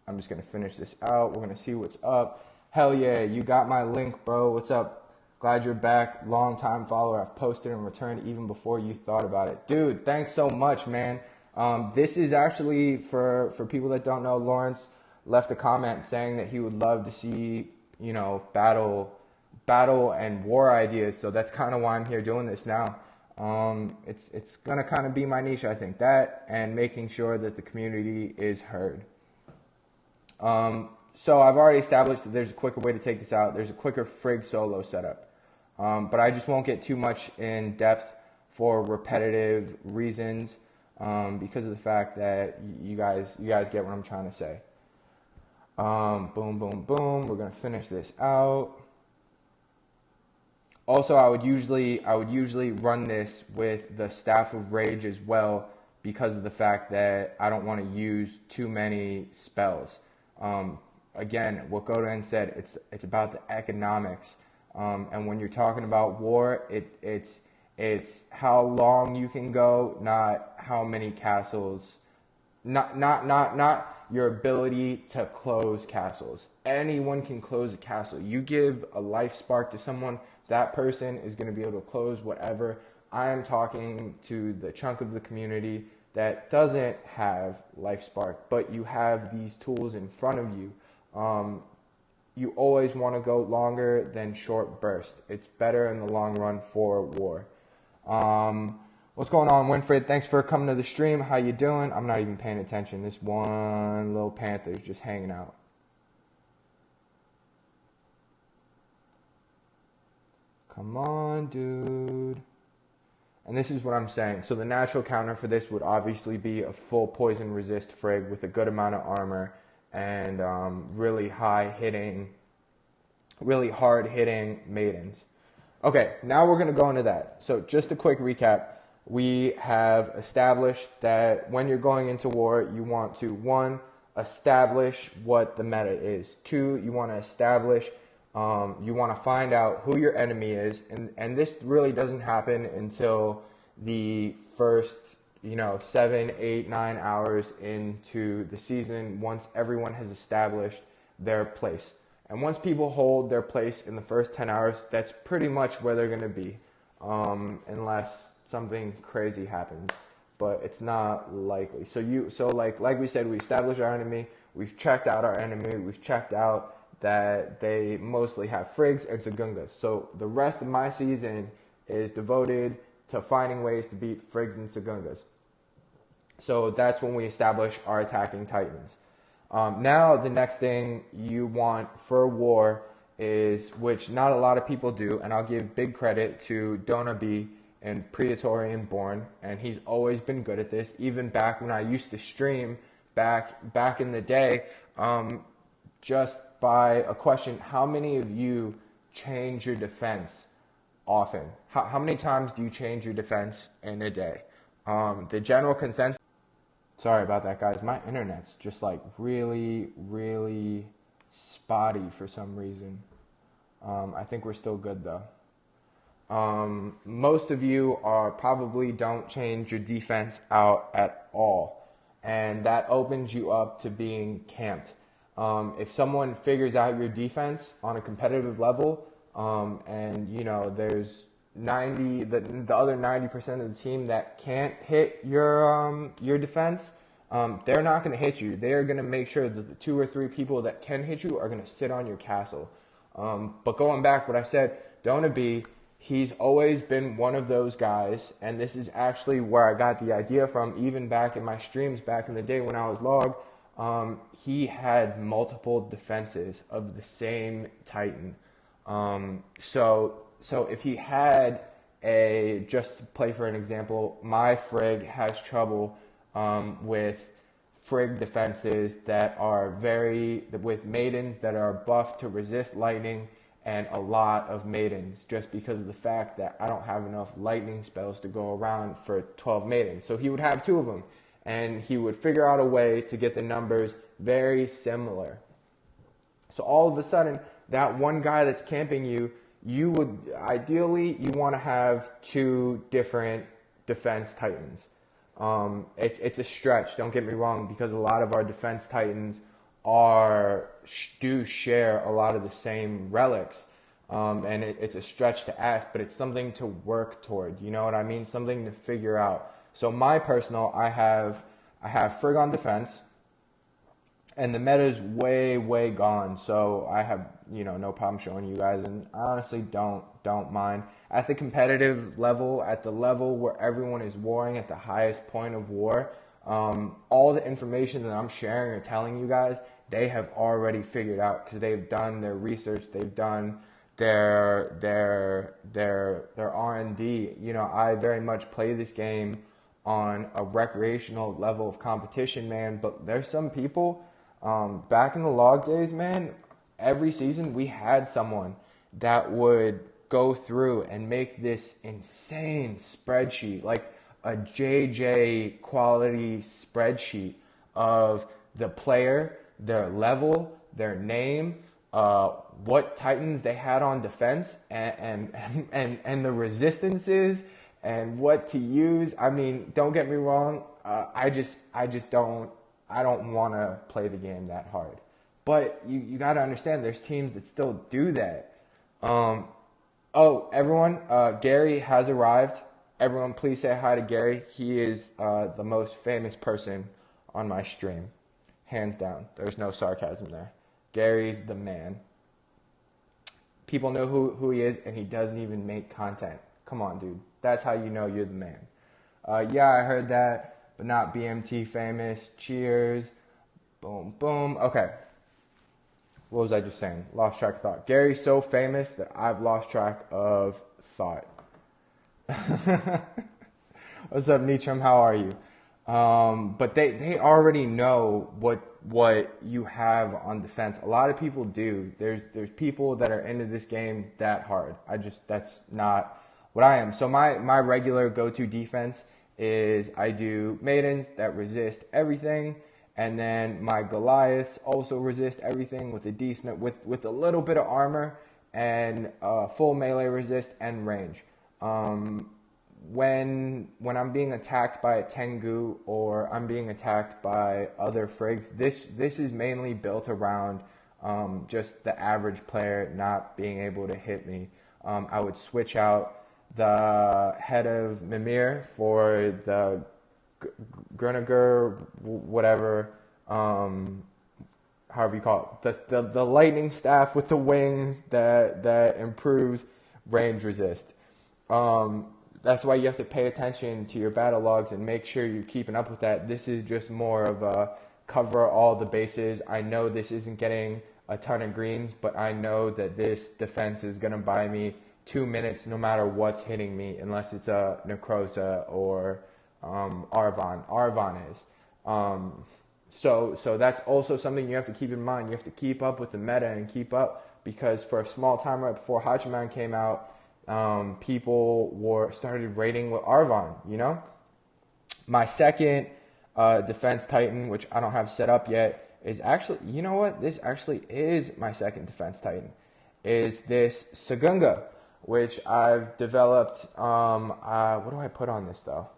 A: I'm just going to finish this out. We're going to see what's up. Hell yeah, you got my link, bro. What's up? Glad you're back. Long time follower. I've posted and returned even before you thought about it. Dude, thanks so much, man. This is actually, for people that don't know, Lawrence left a comment saying that he would love to see, you know, battle and war ideas. So that's kind of why I'm here doing this now. It's going to kind of be my niche, I think. That and making sure that the community is heard. So I've already established that there's a quicker way to take this out. There's a quicker Frigg solo setup. But I just won't get too much in depth for repetitive reasons, because of the fact that you guys get what I'm trying to say. Boom, boom, boom. We're going to finish this out. Also, I would usually run this with the Staff of Rage as well, because of the fact that I don't want to use too many spells. Again, what Godan said, it's about the economics. And when you're talking about war, it's how long you can go, not how many castles, not your ability to close castles. Anyone can close a castle. You give a life spark to someone, that person is going to be able to close whatever. I am talking to the chunk of the community that doesn't have life spark, but you have these tools in front of you. You always want to go longer than short burst. It's better in the long run for war. What's going on, Winfred? Thanks for coming to the stream. How you doing? I'm not even paying attention. This one little panther's just hanging out. Come on, dude. And this is what I'm saying. So the natural counter for this would obviously be a full poison resist Frigg with a good amount of armor and really hard hitting maidens. Okay, now we're going to go into that. So just a quick recap. We have established that when you're going into war, you want to, 1, establish what the meta is. 2, you want to establish, you want to find out who your enemy is. And this really doesn't happen until the first, 7, 8, 9 hours into the season, once everyone has established their place. And once people hold their place in the first 10 hours, that's pretty much where they're going to be, unless something crazy happens, but it's not likely. So like we said, we established our enemy, we've checked out our enemy, we've checked out that they mostly have Friggs and Sagungas. So the rest of my season is devoted to finding ways to beat Friggs and Sagungas. So that's when we establish our attacking titans. Now the next thing you want for war is, which not a lot of people do, and I'll give big credit to Dona B and Praetorian Born, and he's always been good at this, even back when I used to stream back in the day. Just by a question, how many of you change your defense often? How many times do you change your defense in a day? The general consensus. Sorry about that, guys. My internet's just like really, really spotty for some reason. I think we're still good though. Most of you probably don't change your defense out at all, and that opens you up to being camped. If someone figures out your defense on a competitive level, and there's the other 90% of the team that can't hit your defense, they're not going to hit you. They're going to make sure that the 2 or 3 people that can hit you are going to sit on your castle. But going back, what I said, Dona B, he's always been one of those guys, and this is actually where I got the idea from, even back in my streams back in the day when I was logged. He had multiple defenses of the same Titan. So if he had just to play for an example, my Frigg has trouble with Frigg defenses that are with maidens that are buffed to resist lightning and a lot of maidens, just because of the fact that I don't have enough lightning spells to go around for 12 maidens. So he would have 2 of them, and he would figure out a way to get the numbers very similar. So all of a sudden, that one guy that's camping you, you would ideally, you want to have 2 different defense titans. It's a stretch, don't get me wrong, because a lot of our defense titans do share a lot of the same relics. And it's a stretch to ask, but it's something to work toward. You know what I mean? Something to figure out. So my personal, I have Frigg on defense, and the meta's way gone. So I have, no problem showing you guys, and I honestly don't mind. At the competitive level, at the level where everyone is warring at the highest point of war, all the information that I'm sharing or telling you guys, they have already figured out, because they've done their research, they've done their R&D. I very much play this game on a recreational level of competition, man. But there's some people, back in the log days, man, every season we had someone that would go through and make this insane spreadsheet, like a JJ quality spreadsheet of the player, their level, their name, what titans they had on defense, and the resistances, and what to use. I mean, don't get me wrong, I don't want to play the game that hard. But you got to understand, there's teams that still do that. Everyone, Gary has arrived. Everyone, please say hi to Gary. He is the most famous person on my stream. Hands down. There's no sarcasm there. Gary's the man. People know who he is, and he doesn't even make content. Come on, dude. That's how you know you're the man. Yeah, I heard that, but not BMT famous. Cheers. Boom, boom. Okay. What was I just saying? Lost track of thought. Gary's so famous that I've lost track of thought. What's up, Nitram? How are you? But they already know what you have on defense. A lot of people do. There's people that are into this game that hard. That's not what I am. So my regular go-to defense is I do maidens that resist everything, and then my Goliaths also resist everything with a decent with a little bit of armor and full melee resist and range. When I'm being attacked by a Tengu or I'm being attacked by other Friggs, this is mainly built around just the average player not being able to hit me. I would switch out the head of Mimir for the Grunager, whatever, however you call it, the lightning staff with the wings that improves range resist. That's why you have to pay attention to your battle logs and make sure you're keeping up with that. This is just more of a cover all the bases. I know this isn't getting a ton of greens, but I know that this defense is going to buy me 2 minutes no matter what's hitting me, unless it's a Necrosa or Arvon. Arvon is. So that's also something you have to keep in mind. You have to keep up with the meta and keep up, because for a small time right before Hachiman came out, people started raiding with Arvon, My second defense titan, which I don't have set up yet, is actually, you know what? This actually is my second defense titan, is this Sagunga, which I've developed. What do I put on this, though?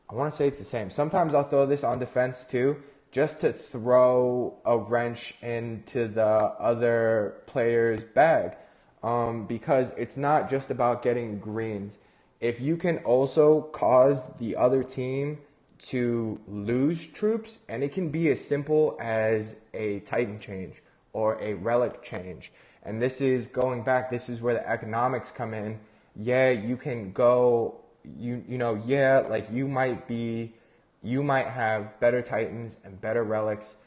A: I want to say it's the same. Sometimes I'll throw this on defense, too, just to throw a wrench into the other player's bag. Because it's not just about getting greens. If you can also cause the other team to lose troops, and it can be as simple as a Titan change or a relic change. And this is going back, this is where the economics come in. Yeah, you can go, you might have better Titans and better relics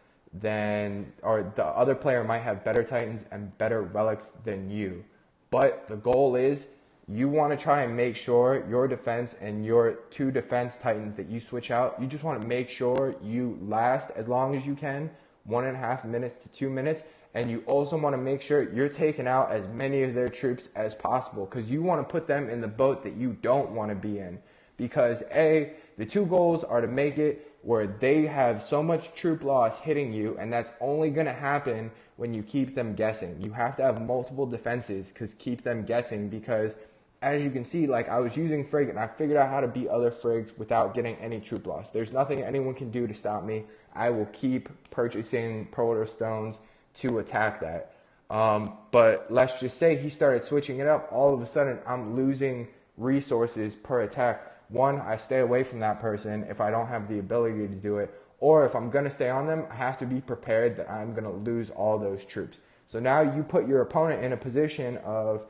A: or the other player might have better Titans and better relics than you. But the goal is you want to try and make sure your defense and your 2 defense Titans that you switch out, you just want to make sure you last as long as you can, 1.5 minutes to 2 minutes, And you also want to make sure you're taking out as many of their troops as possible, because you want to put them in the boat that you don't want to be in. Because the two goals are to make it where they have so much troop loss hitting you, and that's only going to happen when you keep them guessing. You have to have multiple defenses keep them guessing, because as you can see, like, I was using Frigg and I figured out how to beat other Friggs without getting any troop loss. There's nothing anyone can do to stop me. I will keep purchasing Pro Stones to attack that. But let's just say he started switching it up. All of a sudden, I'm losing resources per attack. One, I stay away from that person if I don't have the ability to do it. Or if I'm going to stay on them, I have to be prepared that I'm going to lose all those troops. So now you put your opponent in a position of,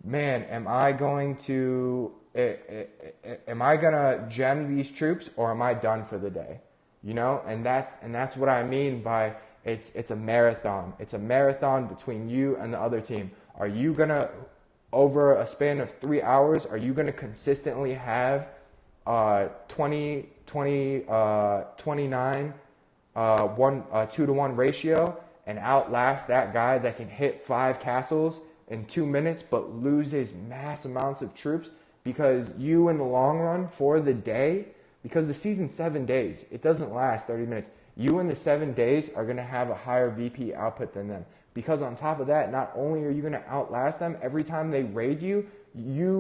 A: man, am I going to gem these troops, or am I done for the day? You know, and that's what I mean by it's a marathon. It's a marathon between you and the other team. Are you gonna, over a span of 3 hours, are you gonna consistently have 29 2-to-1 ratio and outlast that guy that can hit 5 castles in 2 minutes but loses mass amounts of troops? Because you, in the long run, for the day, because the season's 7 days, it doesn't last 30 minutes. You in the 7 days are going to have a higher VP output than them. Because on top of that, not only are you going to outlast them, every time they raid you,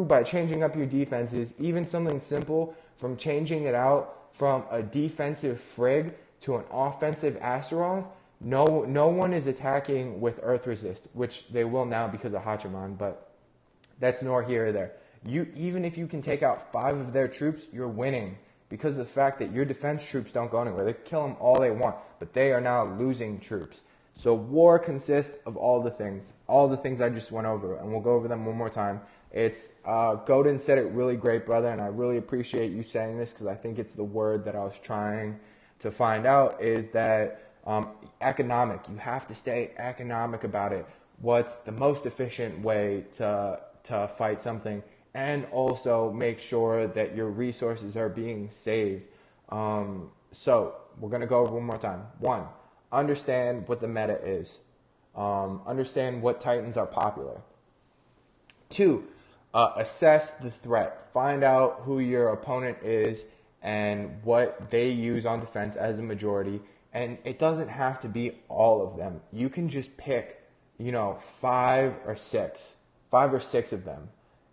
A: by changing up your defenses, even something simple from changing it out from a defensive Frigg to an offensive Astaroth, no one is attacking with Earth Resist, which they will now because of Hachiman, but that's nor here or there. Even if you can take out 5 of their troops, you're winning, because of the fact that your defense troops don't go anywhere. They kill them all they want, but they are now losing troops. So war consists of all the things I just went over, and we'll go over them one more time. It's Godin said it really great, brother, and I really appreciate you saying this, because I think it's the word that I was trying to find out, is that economic. You have to stay economic about it. What's the most efficient way to fight something? And also make sure that your resources are being saved. So we're going to go over one more time. 1, understand what the meta is. Understand what Titans are popular. 2, assess the threat. Find out who your opponent is and what they use on defense as a majority. And it doesn't have to be all of them. You can just pick, 5 or 6 of them.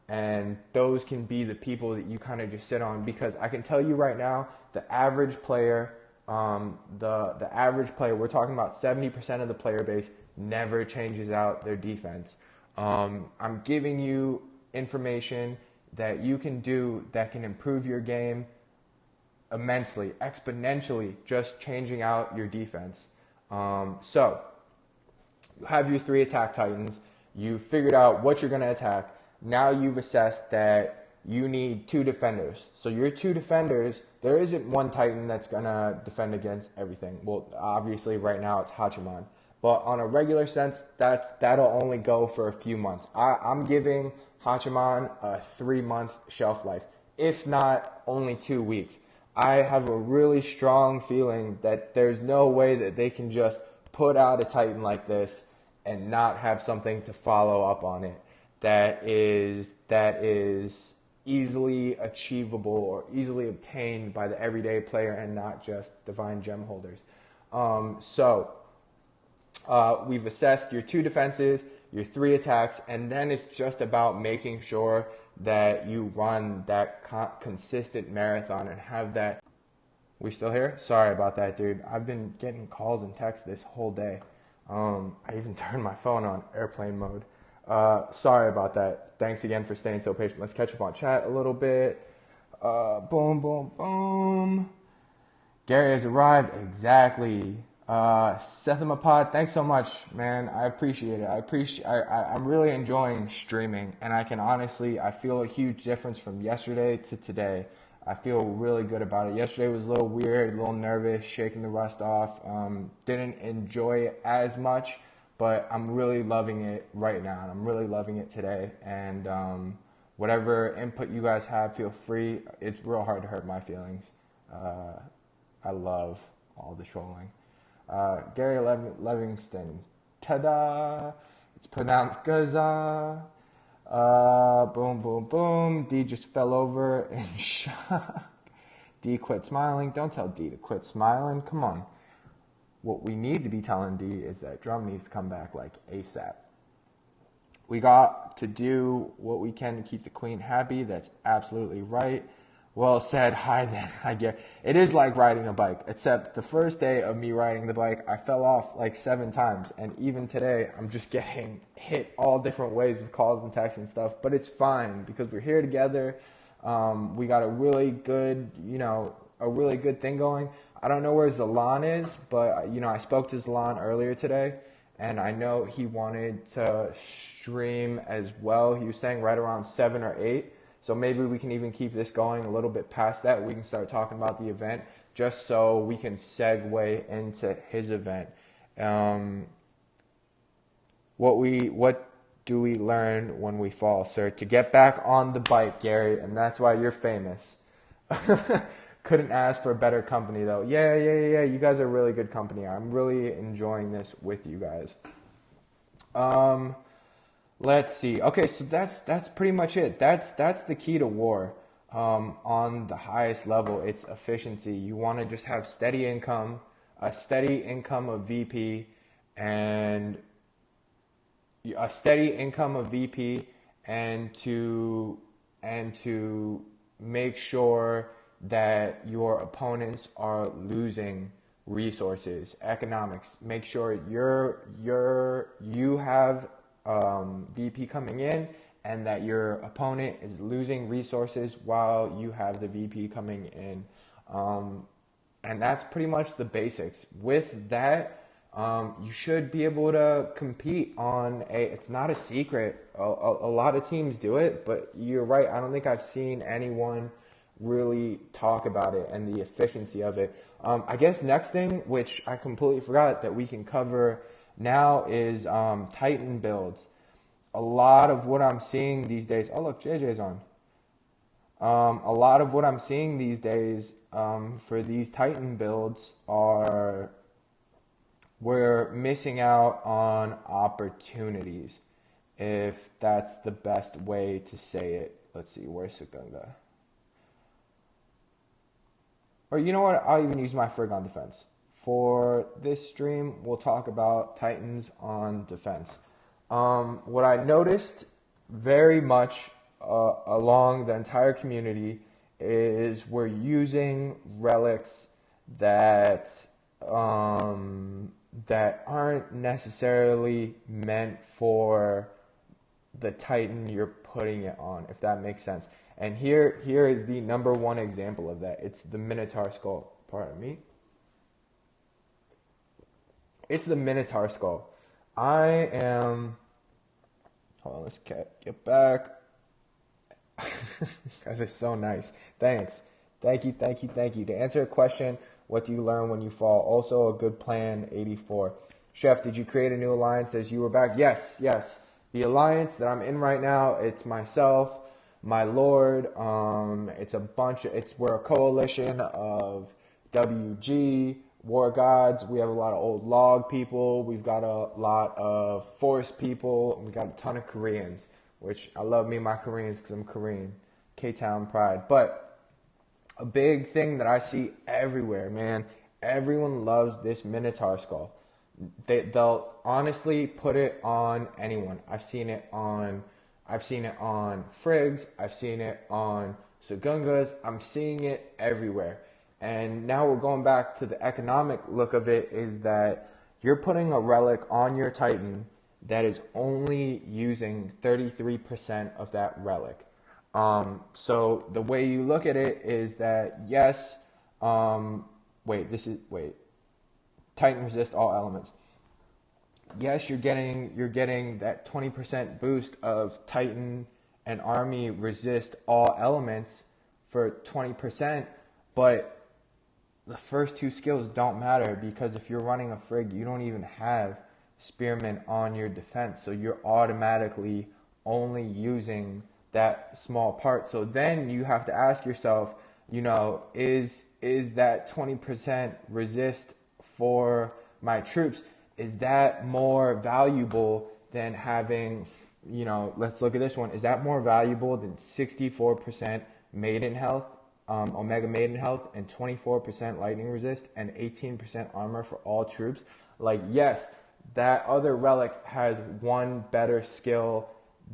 A: And those can be the people that you kind of just sit on, because I can tell you right now, the average player, the average player, we're talking about 70% of the player base, never changes out their defense. I'm giving you information that you can do that can improve your game immensely, exponentially, just changing out your defense. So you have your 3 attack Titans. You figured out what you're going to attack. Now you've assessed that you need 2 defenders. So your 2 defenders, there isn't one Titan that's going to defend against everything. Well, obviously right now it's Hachiman. But on a regular sense, that'll only go for a few months. I'm giving Hachiman a 3-month shelf life, if not only 2 weeks. I have a really strong feeling that there's no way that they can just put out a Titan like this and not have something to follow up on it that is easily achievable or easily obtained by the everyday player and not just divine gem holders. We've assessed your 2 defenses, your 3 attacks, and then it's just about making sure that you run that consistent marathon and have that. We still here? Sorry about that, dude. I've been getting calls and texts this whole day. I even turned my phone on airplane mode. Sorry about that. Thanks again for staying so patient. Let's catch up on chat a little bit. Boom, boom, boom. Gary has arrived. Exactly. Sethamapod, thanks so much, man. I appreciate it. I'm really enjoying streaming, and I feel a huge difference from yesterday to today. I feel really good about it. Yesterday was a little weird, a little nervous, shaking the rust off. Didn't enjoy it as much, but I'm really loving it right now, and I'm really loving it today. And whatever input you guys have, feel free. It's real hard to hurt my feelings. I love all the trolling. Gary Livingston, Ta-da! It's pronounced Gaza. Boom, boom, boom. D just fell over in shock. D quit smiling. Don't tell D to quit smiling. Come on. What we need to be telling D is that drum needs to come back like ASAP. We got to do what we can to keep the queen happy. That's absolutely right. Well said. Hi then. I get it is like riding a bike, except the first day of me riding the bike, I fell off like 7 times. And even today, I'm just getting hit all different ways with calls and texts and stuff. But it's fine because we're here together. We got a really good, a really good thing going. I don't know where Zalan is, but, I spoke to Zalan earlier today. And I know he wanted to stream as well. He was saying right around 7 or 8. So maybe we can even keep this going a little bit past that. We can start talking about the event just so we can segue into his event. What do we learn when we fall, sir? To get back on the bike, Gary, and that's why you're famous. Couldn't ask for a better company, though. Yeah. You guys are really good company. I'm really enjoying this with you guys. Let's see. Okay, so that's pretty much it. That's the key to war. On the highest level, it's efficiency. You want to just have steady income, a steady income of VP, and a steady income of VP, and to make sure that your opponents are losing resources, economics. Make sure you have VP coming in and that your opponent is losing resources while you have the VP coming in. And that's pretty much the basics. With that, you should be able to compete on it's not a secret. A lot of teams do it, but you're right. I don't think I've seen anyone really talk about it and the efficiency of it. I guess next thing, which I completely forgot that we can cover now, is Titan builds. A lot of what I'm seeing these days. Oh look, JJ's on. A lot of what I'm seeing these days for these Titan builds are we're missing out on opportunities, if that's the best way to say it. Let's see, where's Saganga? Or you know what? I'll even use my frig on defense. For this stream, we'll talk about Titans on defense. What I noticed very much along the entire community is we're using relics that aren't necessarily meant for the Titan you're putting it on, if that makes sense. And here is the number one example of that. It's the Minotaur skull. Pardon me. It's the Minotaur skull. I am... Hold on, let's get back. You guys are so nice. Thanks. Thank you. To answer a question, what do you learn when you fall? Also a good plan, 84. Chef, did you create a new alliance as you were back? Yes. The alliance that I'm in right now, it's myself, my lord. We're a coalition of WG, War Gods. We have a lot of old log people. We've got a lot of forest people. We got a ton of Koreans, which I love me and my Koreans because I'm Korean. K-Town pride. But a big thing that I see everywhere, man, everyone loves this Minotaur skull. They'll honestly put it on anyone. I've seen it on Frigs. I've seen it on Sagungas. I'm seeing it everywhere. And now we're going back to the economic look of it, is that you're putting a relic on your Titan that is only using 33% of that relic. So the way you look at it is that, yes, Titan resist all elements. Yes, you're getting that 20% boost of Titan and Army resist all elements for 20%, but the first 2 skills don't matter, because if you're running a Frig, you don't even have Spearmen on your defense, so you're automatically only using that small part. So then you have to ask yourself, is that 20% resist for my troops? is that more valuable than having, let's look at this one. Is that more valuable than 64% maiden health, Omega maiden health, and 24% lightning resist, and 18% armor for all troops? Like, yes, that other relic has one better skill,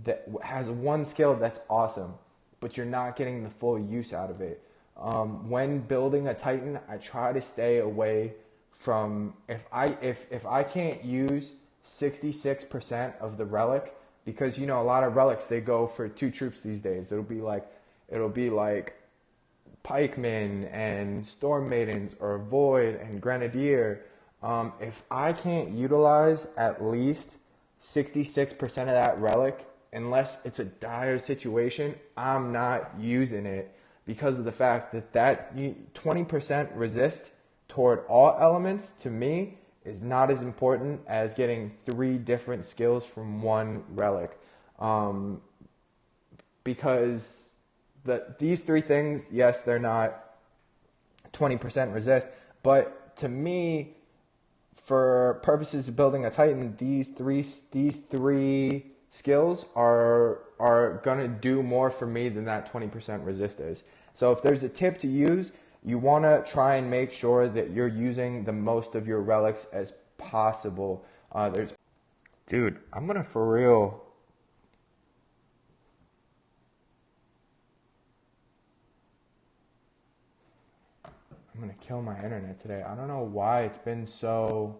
A: that has one skill that's awesome, but you're not getting the full use out of it. When building a Titan, I try to stay away from, if I can't use 66% of the relic, because a lot of relics, they go for 2 troops these days. It'll be like pikemen and storm maidens, or void and grenadier. If I can't utilize at least 66% of that relic, unless it's a dire situation, I'm not using it, because of the fact that 20% resist toward all elements, to me, is not as important as getting 3 different skills from one relic. Because these 3 things, yes, they're not 20% resist, but to me, for purposes of building a Titan, these three skills are gonna do more for me than that 20% resist is. So if there's a tip to use, you want to try and make sure that you're using the most of your relics as possible. Dude, I'm gonna for real. I'm gonna kill my internet today. I don't know why it's been so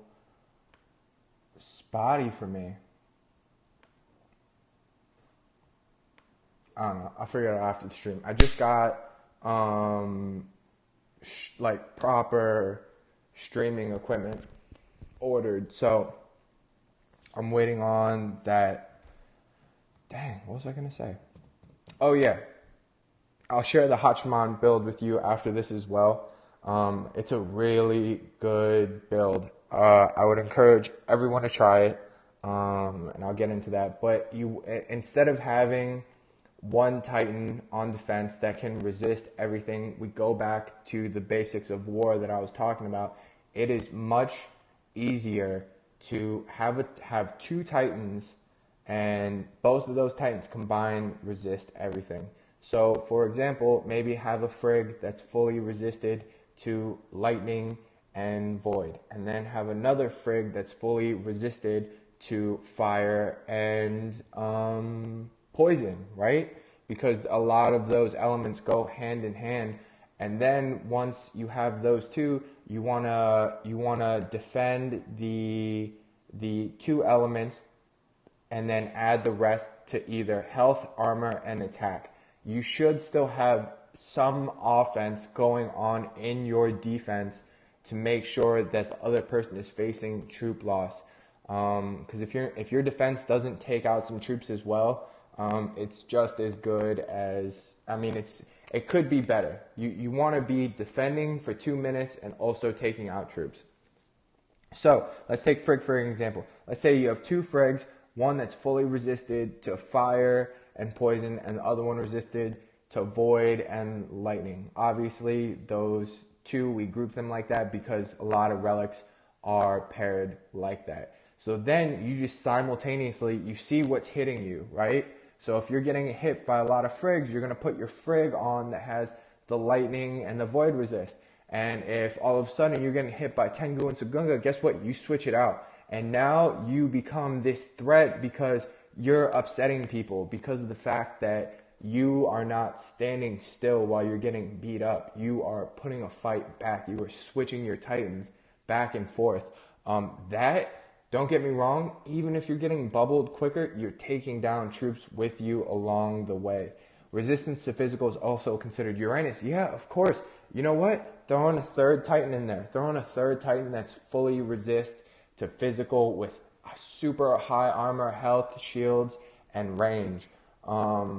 A: spotty for me. I don't know. I'll figure it out after the stream. I just got like proper streaming equipment ordered, so I'm waiting on that. Dang, what was I gonna say? Oh yeah, I'll share the Hachiman build with you after this as well. It's a really good build. I would encourage everyone to try it, and I'll get into that. But instead of having one Titan on defense that can resist everything, we go back to the basics of war that I was talking about. It is much easier to have 2 Titans, and both of those Titans combined resist everything. So, for example, maybe have a Frigg that's fully resisted to lightning and void, and then have another Frigg that's fully resisted to fire and poison, right? Because a lot of those elements go hand in hand. And then once you have those 2, you wanna defend the 2 elements, and then add the rest to either health, armor, and attack. You should still have some offense going on in your defense to make sure that the other person is facing troop loss. Because if your defense doesn't take out some troops as well, it's just as good as, it could be better. You want to be defending for 2 minutes and also taking out troops. So let's take Frigg for an example. Let's say you have 2 Friggs, one that's fully resisted to fire and poison, and the other one resisted to void and lightning. Obviously, those 2, we group them like that because a lot of relics are paired like that. So then you just simultaneously, you see what's hitting you, right? So if you're getting hit by a lot of Friggs, you're going to put your Frigg on that has the lightning and the void resist. And if all of a sudden you're getting hit by Tengu and Sugunga, guess what? You switch it out. And now you become this threat because you're upsetting people, because of the fact that you are not standing still while you're getting beat up. You are putting a fight back. You are switching your Titans back and forth. Don't get me wrong, even if you're getting bubbled quicker, you're taking down troops with you along the way. Resistance to physical is also considered Uranus. Yeah, of course. You know what? Throw in a 3rd Titan in there. Throw in a 3rd Titan that's fully resist to physical with super high armor, health, shields, and range. The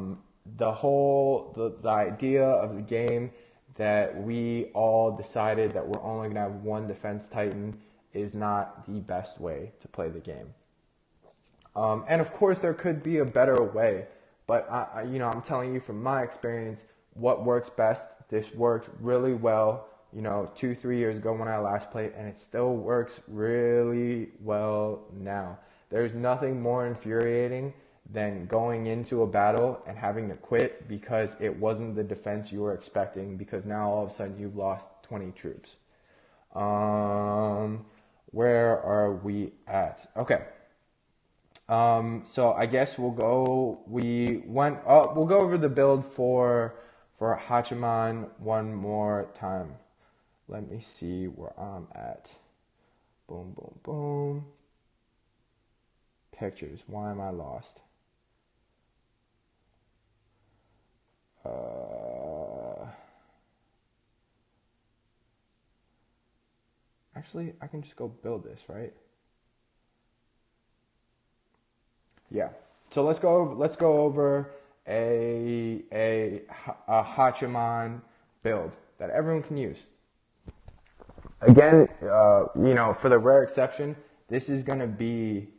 A: idea of the game that we all decided that we're only going to have 1 defense Titan is not the best way to play the game. And of course, there could be a better way, but I'm telling you from my experience what works best. This worked really well 2-3 years ago when I last played, and it still works really well now. There's nothing more infuriating than going into a battle and having to quit because it wasn't the defense you were expecting, because now all of a sudden you've lost 20 troops. Where are we at? Okay. So I guess we'll go over the build for Hachiman one more time. Let me see where I'm at. Boom, boom, boom. Pictures. Why am I lost? Actually, I can just go build this, right? Yeah. So let's go over a Hachiman build that everyone can use. Again, for the rare exception, this is going to be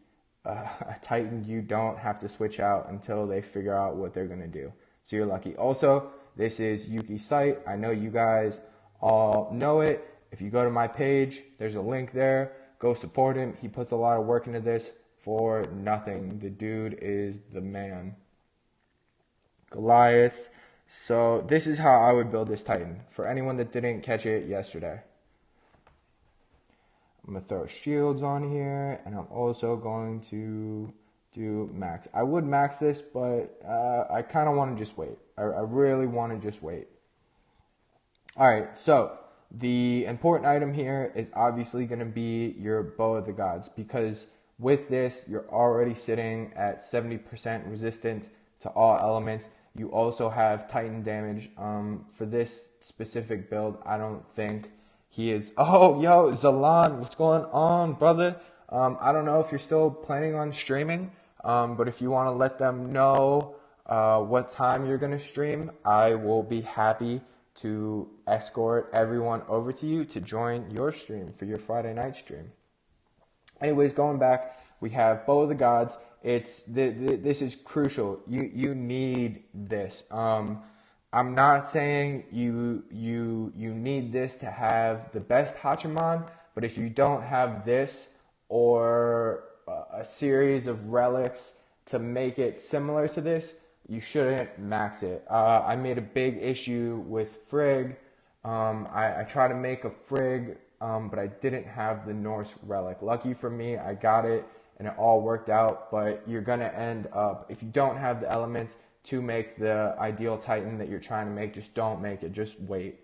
A: a Titan you don't have to switch out until they figure out what they're going to do. So you're lucky. Also, this is Yuki's site. I know you guys all know it. If you go to my page, there's a link there. Go support him. He puts a lot of work into this for nothing. The dude is the man. Goliath. So this is how I would build this Titan for anyone that didn't catch it yesterday. I'm going to throw shields on here, and I'm also going to do max. I would max this, but I kind of want to just wait. I really want to just wait. All right, so the important item here is obviously going to be your Bow of the Gods, because with this, you're already sitting at 70% resistance to all elements. You also have Titan damage. For this specific build, I don't think he is... Oh, yo, Zalan, what's going on, brother? I don't know if you're still planning on streaming, but if you want to let them know what time you're going to stream, I will be happy to escort everyone over to you to join your stream for your Friday night stream. Anyways, going back, we have Bow of the Gods. This is crucial. You need this. I'm not saying you need this to have the best Hachiman, but if you don't have this or a series of relics to make it similar to this, you shouldn't max it. I made a big issue with Frigg. I tried to make a Frigg, but I didn't have the Norse relic. Lucky for me, I got it, and it all worked out, but you're going to end up, if you don't have the elements to make the ideal Titan that you're trying to make, just don't make it. Just wait.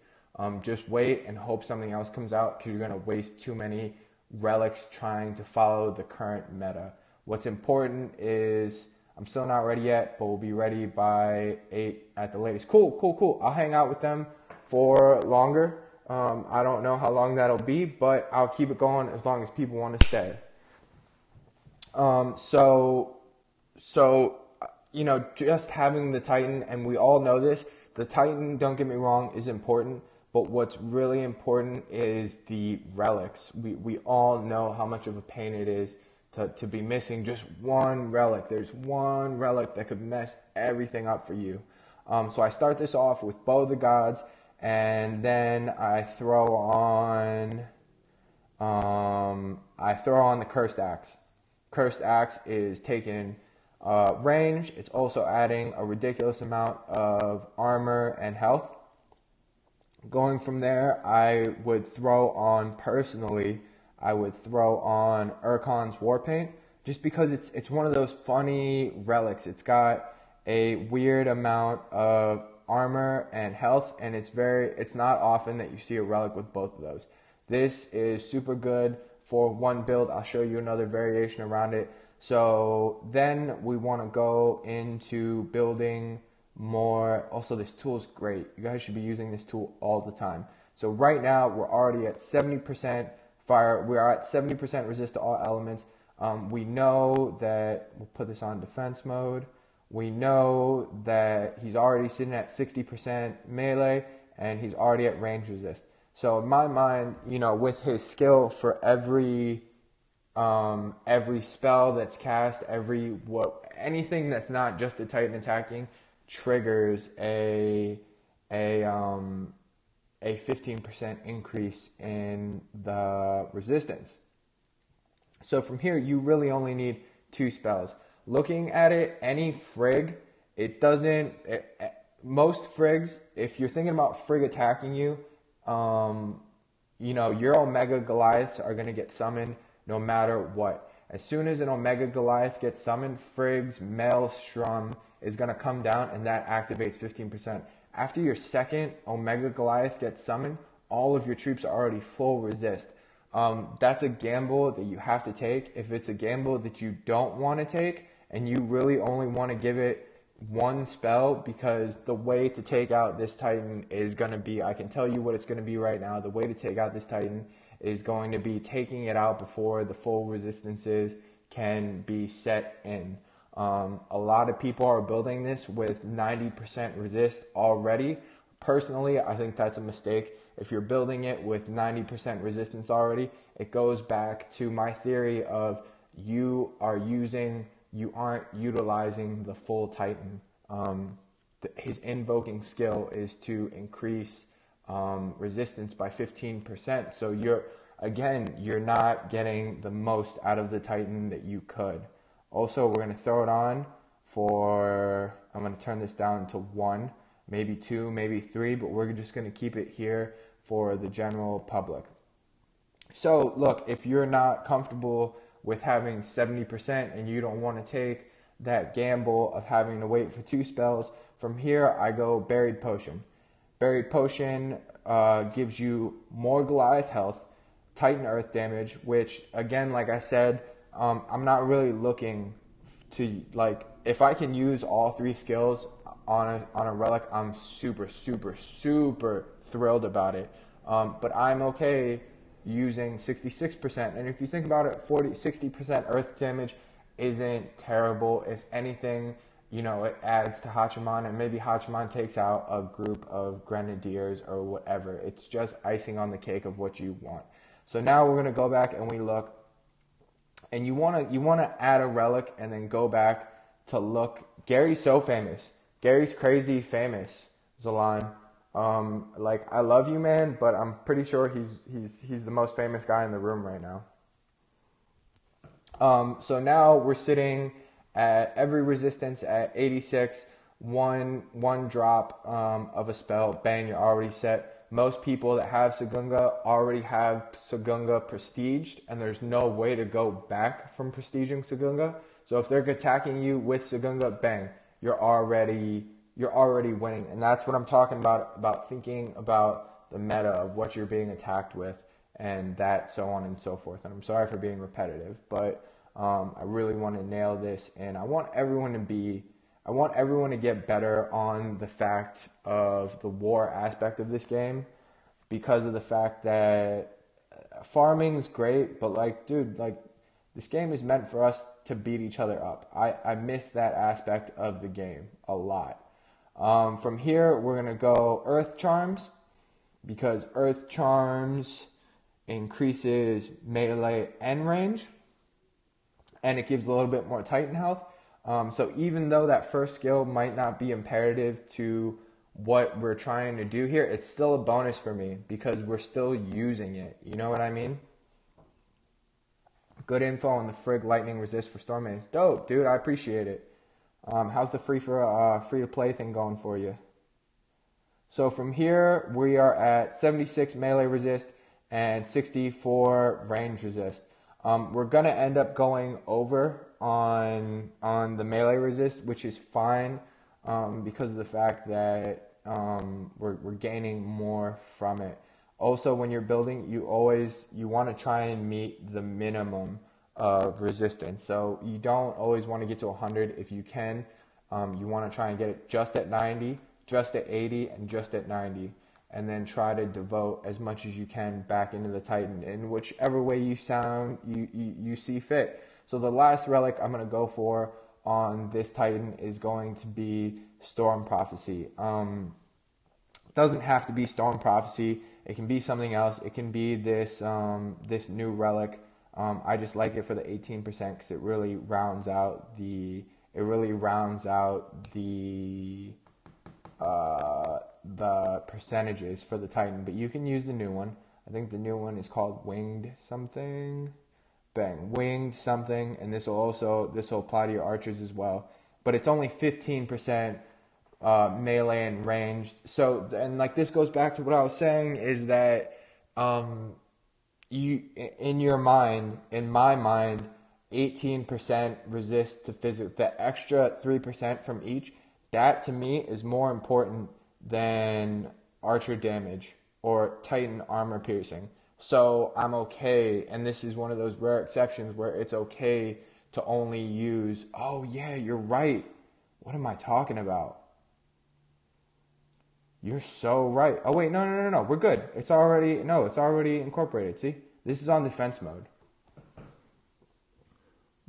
A: Just wait and hope something else comes out, because you're going to waste too many relics trying to follow the current meta. What's important is, I'm still not ready yet, but we'll be ready by 8 at the latest. Cool. I'll hang out with them for longer. I don't know how long that'll be, but I'll keep it going as long as people want to stay. Just having the Titan, and we all know this, the Titan, don't get me wrong, is important, but what's really important is the relics. We all know how much of a pain it is to be missing just one relic. There's one relic that could mess everything up for you. So I start this off with Bow of the Gods, and then I throw on the Cursed Axe. Cursed Axe is taking range. It's also adding a ridiculous amount of armor and health. Going from there, I would throw on Urkon's Warpaint, just because it's one of those funny relics. It's got a weird amount of armor and health, and it's not often that you see a relic with both of those. This is super good for one build. I'll show you another variation around it. So then we want to go into building more. Also, this tool is great. You guys should be using this tool all the time. So right now we're already at 70% fire. We are at 70% resist to all elements. We know that, we'll put this on defense mode. We know that he's already sitting at 60% melee, and he's already at range resist. So in my mind, with his skill for every spell that's cast, anything that's not just a Titan attacking triggers a a 15% increase in the resistance. So from here, you really only need 2 spells. Looking at it, any frig, most frigs, if you're thinking about frig attacking you, your Omega Goliaths are going to get summoned no matter what. As soon as an Omega Goliath gets summoned, Frig's Maelstrom is going to come down, and that activates 15%. After your second Omega Goliath gets summoned, all of your troops are already full resist. That's a gamble that you have to take. If it's a gamble that you don't want to take, and you really only want to give it 1 spell, because the way to take out this Titan is going to be, I can tell you what it's going to be right now, the way to take out this Titan is going to be taking it out before the full resistances can be set in. A lot of people are building this with 90% resist already. Personally, I think that's a mistake. If you're building it with 90% resistance already, it goes back to my theory of you aren't utilizing the full Titan. His invoking skill is to increase resistance by 15%. So you're not getting the most out of the Titan that you could. Also, we're going to throw it on I'm going to turn this down to 1, maybe 2, maybe 3, but we're just going to keep it here for the general public. So look, if you're not comfortable with having 70% and you don't want to take that gamble of having to wait for 2 spells, from here I go Buried Potion. Buried Potion gives you more Goliath health, Titan Earth damage, which again, like I said, I'm not really looking to, if I can use all 3 skills on a relic, I'm super, super, super thrilled about it. But I'm okay using 66%. And if you think about it, 60% Earth damage isn't terrible. If anything, it adds to Hachiman, and maybe Hachiman takes out a group of Grenadiers or whatever. It's just icing on the cake of what you want. So now we're going to go back and we look. And you want to add a relic and then go back to look. Gary's so famous. Gary's crazy famous, Zalan. I love you, man, but I'm pretty sure he's the most famous guy in the room right now. So now we're sitting at every resistance at 86, one drop of a spell, bang, you're already set. Most people that have Sagunga already have Sagunga prestiged, and there's no way to go back from prestiging Sagunga. So if they're attacking you with Sagunga, bang, you're already winning. And that's what I'm talking about thinking about the meta of what you're being attacked with, and that, so on and so forth. And I'm sorry for being repetitive, but I really want to nail this, and I want everyone to get better on the fact of the war aspect of this game, because of the fact that farming's great, but this game is meant for us to beat each other up. I miss that aspect of the game a lot. From here, we're going to go Earth Charms, because Earth Charms increases melee and range, and it gives a little bit more Titan health. So even though that first skill might not be imperative to what we're trying to do here, it's still a bonus for me because we're still using it. You know what I mean? Good info on the Frig Lightning Resist for Storm Mains. Dope, dude. I appreciate it. How's the free to play thing going for you? So from here, we are at 76 melee resist and 64 range resist. We're going to end up going over on the melee resist, which is fine because of the fact that we're gaining more from it. Also, when you're building, you want to try and meet the minimum of resistance. So you don't always want to get to 100 if you can. You want to try and get it just at 90, just at 80, and just at 90. And then try to devote as much as you can back into the Titan in whichever way you see fit. So the last relic I'm going to go for on this Titan is going to be Storm Prophecy. Doesn't have to be Storm Prophecy. It can be something else. It can be this new relic. I just like it for the 18% because it really rounds out the percentages for the Titan, but you can use the new one. I think the new one is called Winged something. Bang, Winged something, and this will apply to your archers as well. But it's only 15% melee and ranged. So, and like this goes back to what I was saying is that you in your mind, in my mind, 18% resist to physical. The extra 3% from each, that to me is more important than archer damage or Titan armor piercing. So I'm okay, and this is one of those rare exceptions where it's okay to only use, oh yeah, you're right. What am I talking about? You're so right. Oh wait, no. We're good. It's already incorporated. See? This is on defense mode.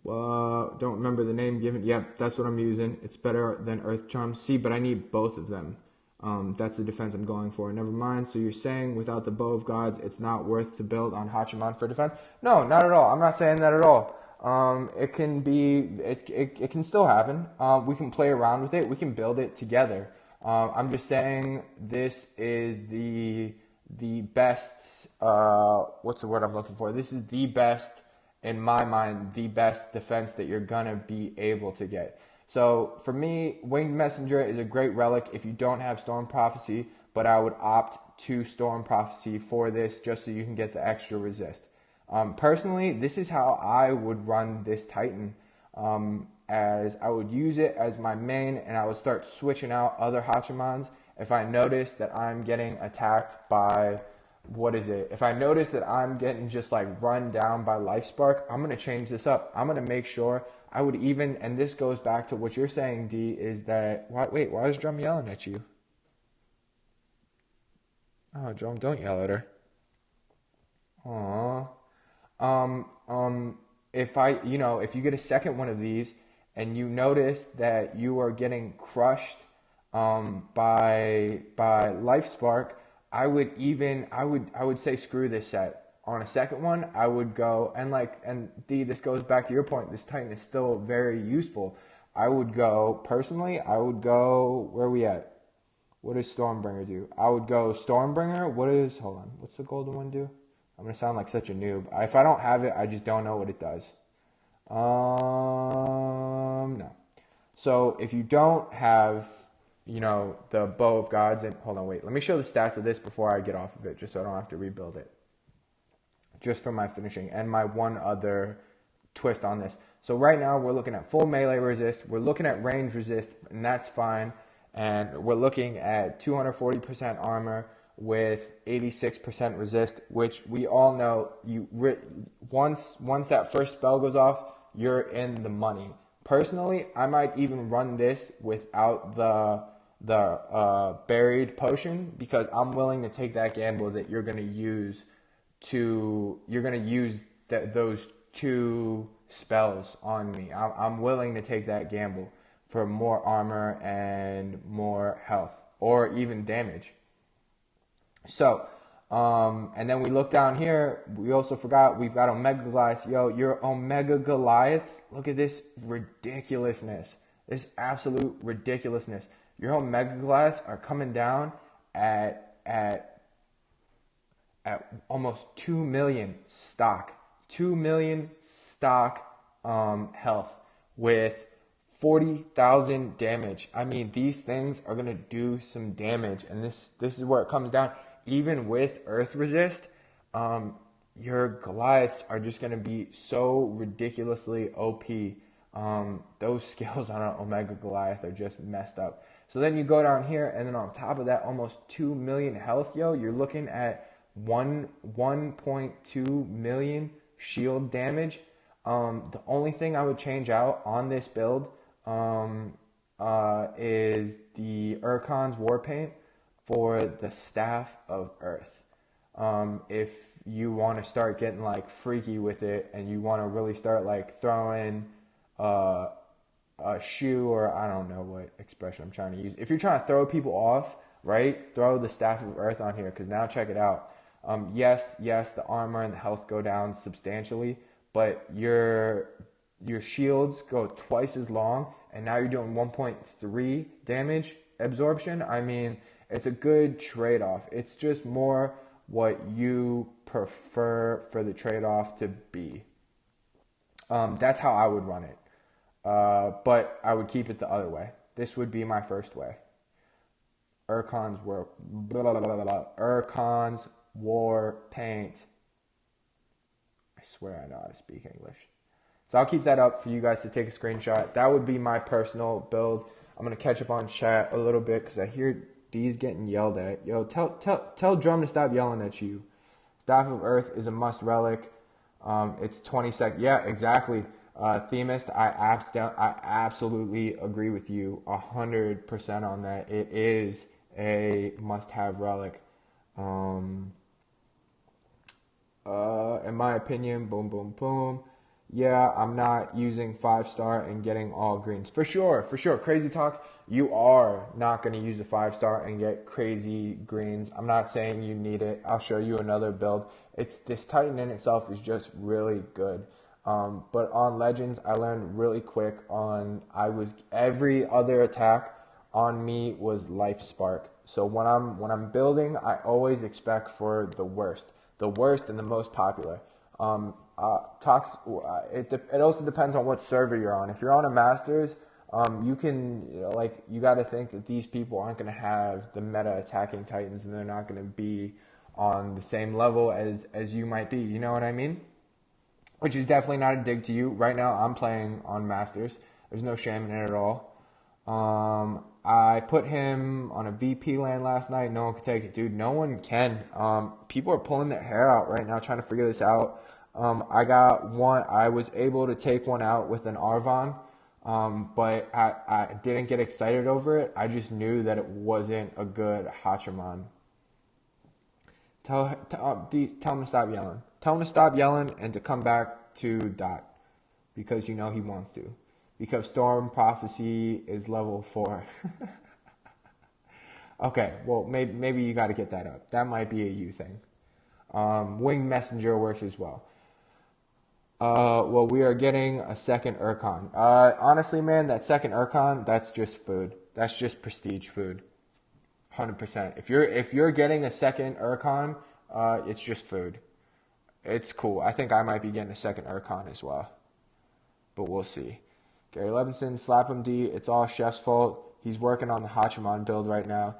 A: Don't remember the name given. Yep, that's what I'm using. It's better than Earth Charm. See, but I need both of them. That's the defense I'm going for. Never mind. So you're saying without the Bow of Gods, it's not worth to build on Hachiman for defense? No, not at all. I'm not saying that at all. It can be. It can still happen. We can play around with it. We can build it together. I'm just saying this is the best. What's the word I'm looking for? This is the best, in my mind, the best defense that you're gonna be able to get. So for me, Winged Messenger is a great relic if you don't have Storm Prophecy, but I would opt to Storm Prophecy for this just so you can get the extra resist. Personally, this is how I would run this Titan, as I would use it as my main, and I would start switching out other Hachimans if I notice that I'm getting attacked by, if I notice that I'm getting just like run down by Life Spark, I'm going to change this up. I'm going to make sure I would even, and this goes back to what you're saying, D, is that, why is Drum yelling at you? Oh, Drum, don't yell at her. Aww. If you get a second one of these and you notice that you are getting crushed by Life Spark, I would say screw this set. On a second one, I would go and D, this goes back to your point. This Titan is still very useful. I would go where are we at? What does Stormbringer do? I would go Stormbringer. What's the golden one do? I'm going to sound like such a noob. If I don't have it, I just don't know what it does. No. So if you don't have, the Bow of Gods, and hold on, wait. Let me show the stats of this before I get off of it, just so I don't have to rebuild it. Just for my finishing and my one other twist on this. So right now we're looking at full melee resist. We're looking at range resist, and that's fine. And we're looking at 240% armor with 86% resist, which we all know once that first spell goes off, you're in the money. Personally, I might even run this without the buried potion, because I'm willing to take that gamble that you're going to use those two spells on me. I'm willing to take that gamble for more armor and more health, or even damage. So, and then we look down here, we also forgot we've got Omega Goliaths. Yo, your Omega Goliaths, look at this ridiculousness. This absolute ridiculousness. Your Omega Goliaths are coming down at almost 2 million stock. 2 million stock health with 40,000 damage. I mean, these things are going to do some damage, and this is where it comes down. Even with Earth Resist, your Goliaths are just going to be so ridiculously OP. Those skills on an Omega Goliath are just messed up. So then you go down here, and then on top of that, almost 2 million health, yo. You're looking at 1.2 million shield damage. The only thing I would change out on this build is the Urkon's Warpaint for the Staff of Earth. If you want to start getting like freaky with it, and you want to really start like throwing a shoe, or I don't know what expression I'm trying to use. If you're trying to throw people off, right, throw the Staff of Earth on here, because now check it out. Yes, the armor and the health go down substantially, but your shields go twice as long, and now you're doing 1.3 damage absorption. I mean, It's a good trade-off. It's just more what you prefer for the trade-off to be. That's how I would run it. But I would keep it the other way. This would be my first way. Urcons were Urcons war paint. I swear I know how to speak English. So I'll keep that up for you guys to take a screenshot. That would be my personal build. I'm gonna catch up on chat a little bit because I hear D's getting yelled at. Yo, tell Drum to stop yelling at you. Staff of Earth is a must relic. It's 20 seconds. Yeah, exactly. Themist, I absolutely agree with you 100% on that. It is a must-have relic. In my opinion, boom, boom, boom. Yeah, I'm not using 5-star and getting all greens. For sure. Crazy Talks, you are not going to use a 5-star and get crazy greens. I'm not saying you need it. I'll show you another build. This Titan in itself is just really good. But on Legends, I learned really quick every other attack on me was Life Spark. So when I'm building, I always expect for the worst and the most popular. It also depends on what server you're on. If you're on a Masters, you got to think that these people aren't going to have the meta attacking Titans, and they're not going to be on the same level as you might be. You know what I mean? Which is definitely not a dig to you. Right now, I'm playing on Masters. There's no shame in it at all. I put him on a VP land last night. No one could take it. Dude, no one can. People are pulling their hair out right now trying to figure this out. I was able to take one out with an Arvon, but I didn't get excited over it. I just knew that it wasn't a good Hachiman. Tell him to stop yelling. Tell him to stop yelling and to come back to Dot, because you know he wants to. Because Storm Prophecy is level 4. Okay, well, maybe you got to get that up. That might be a you thing. Winged Messenger works as well. Well, we are getting a second Urcon. Honestly, man, that second Urcon, that's just food. That's just prestige food. 100%. If you're getting a second Urcon, it's just food. It's cool. I think I might be getting a second Urcon as well. But we'll see. Gary Levinson, slap him D. It's all Chef's fault. He's working on the Hachiman build right now.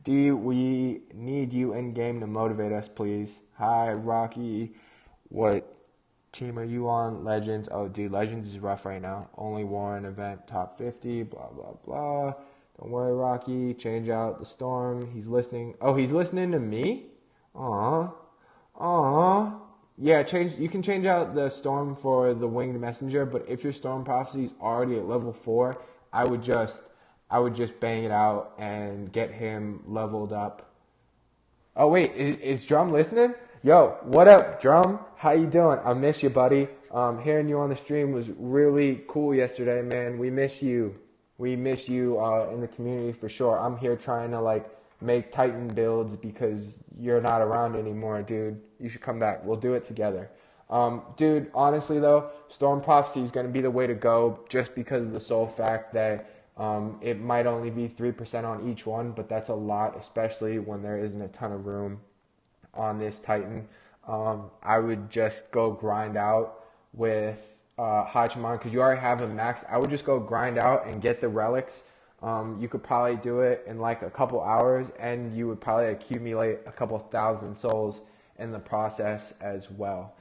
A: D, we need you in game to motivate us, please. Hi, Rocky. What team are you on? Legends. Oh, dude, Legends is rough right now. Only Warren event, top 50, blah, blah, blah. Don't worry, Rocky. Change out the Storm. He's listening. Oh, he's listening to me? Aww. Yeah, you can change out the Storm for the Winged Messenger, but if your Storm Prophecy is already at level 4, I would just bang it out and get him leveled up. Oh wait, is Drum listening? Yo, what up, Drum? How you doing? I miss you, buddy. Hearing you on the stream was really cool yesterday, man. We miss you. We miss you in the community for sure. I'm here trying to make Titan builds because you're not around anymore, dude. You should come back. We'll do it together. Dude, honestly though, Storm Prophecy is going to be the way to go just because of the sole fact that it might only be 3% on each one, but that's a lot, especially when there isn't a ton of room on this Titan. I would just go grind out with Hachiman because you already have him maxed. I would just go grind out and get the relics. You could probably do it in like a couple hours, and you would probably accumulate a couple thousand souls in the process as well.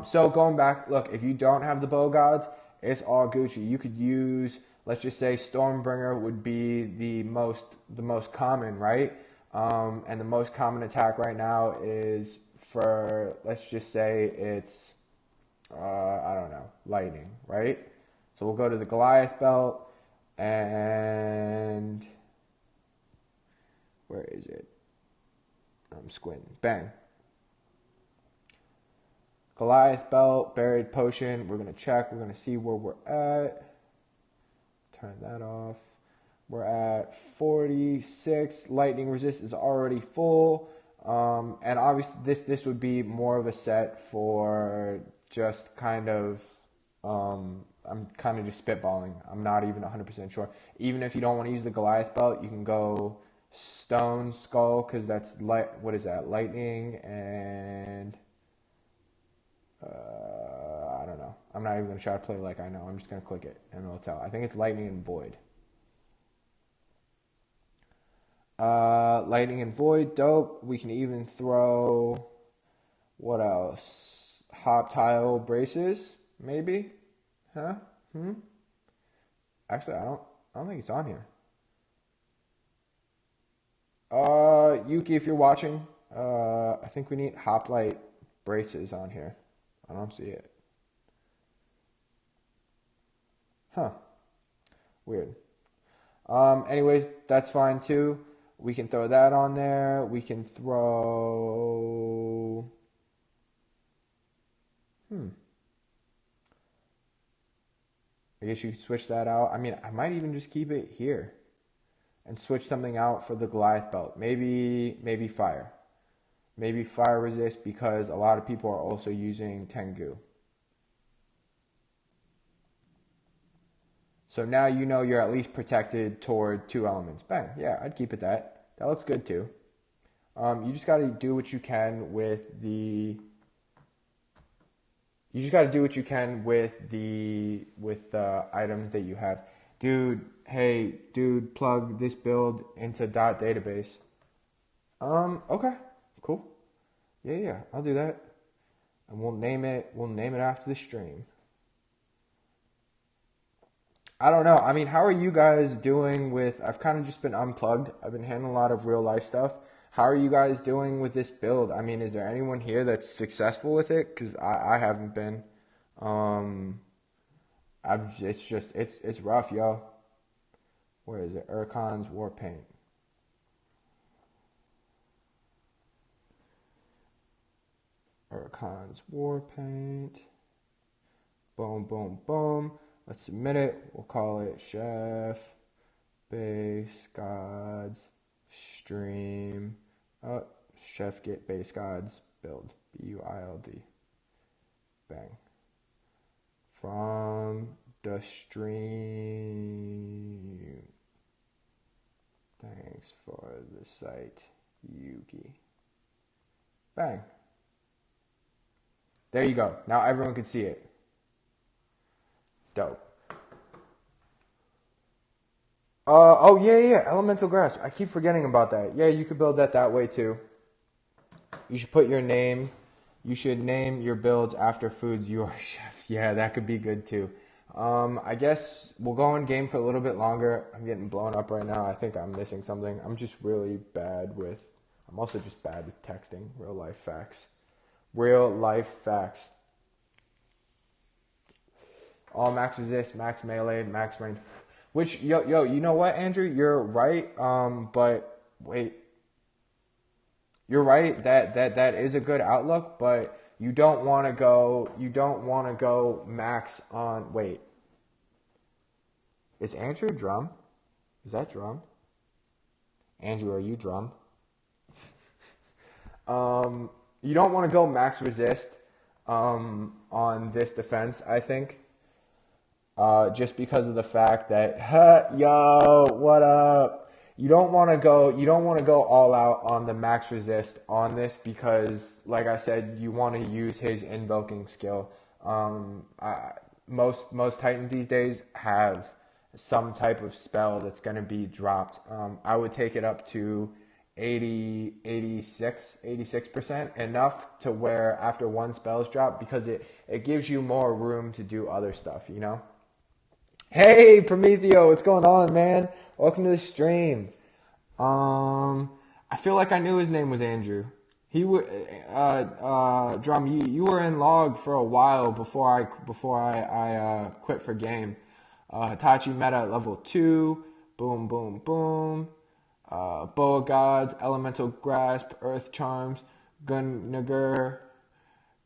A: So going back, look, if you don't have the bow gods, it's all Gucci. You could use, let's just say, Stormbringer would be the most common, right? And the most common attack right now is for, let's just say it's, I don't know, lightning, right? So we'll go to the Goliath belt. And where is it? I'm squinting. Bang. Goliath belt, buried potion. We're going to check. We're going to see where we're at. Turn that off. We're at 46. Lightning resist is already full. And obviously this would be more of a set for just kind of I'm kind of just spitballing. I'm not even 100% sure. Even if you don't want to use the Goliath belt, you can go Stone Skull, because that's light. What is that? Lightning and I don't know. I'm not even going to try to play like I know. I'm just going to click it and it'll tell. I think it's Lightning and Void. Lightning and Void, dope. We can even throw, what else? Hop Tile Braces, maybe? Huh? Actually, I don't think it's on here. Yuki, if you're watching, I think we need Hoplite Braces on here. I don't see it. Huh. Weird. Anyways, that's fine too. We can throw that on there. We can throw... I guess you could switch that out. I mean, I might even just keep it here and switch something out for the Goliath belt. Maybe fire. Maybe fire resist, because a lot of people are also using Tengu. So now you know you're at least protected toward 2 elements. Bang. Yeah, I'd keep it that. That looks good too. You just got to do what you can with the... You just got to do what you can with the items that you have. Dude, hey, dude, plug this build into .database. Okay, cool. Yeah, I'll do that. And we'll name it after the stream. I don't know. I mean, how are you guys doing with... I've kind of just been unplugged. I've been handling a lot of real life stuff. How are you guys doing with this build? I mean, is there anyone here that's successful with it? Because I haven't been. It's rough, yo. Where is it? Urkon's War Paint. Urkon's War Paint. Boom, boom, boom. Let's submit it. We'll call it ChefBaseGod's stream. ChefBaseGod's build. BUILD. Bang. From the stream. Thanks for the site, Yuki. Bang. There you go. Now everyone can see it. Dope. Oh, yeah. Elemental Grasp. I keep forgetting about that. Yeah, you could build that way too. You should put your name. You should name your builds after foods you are chefs. Yeah, that could be good too. I guess we'll go in game for a little bit longer. I'm getting blown up right now. I think I'm missing something. I'm just really bad with... I'm also just bad with texting. Real life facts. Real life facts. All max resist, max melee, max range. Which, yo, you know what, Andrew? You're right, but wait. You're right, that is a good outlook, but you don't want to go max on, wait. Is Andrew drum? Is that drum? Andrew, are you drum? You don't want to go max resist on this defense, I think. Just because of the fact that, yo, what up? You don't want to go all out on the max resist on this because, like I said, you want to use his invoking skill. Most Titans these days have some type of spell that's going to be dropped. I would take it up to 86%, enough to where after one spell is dropped, because it gives you more room to do other stuff, you know? Hey, Prometheo, what's going on, man? Welcome to the stream. I feel like I knew his name was Andrew. He Drum, you were in log for a while before I quit for game. Hitachi meta at level 2. Boom, boom, boom. Boa Gods, Elemental Grasp, Earth Charms, Gunnager,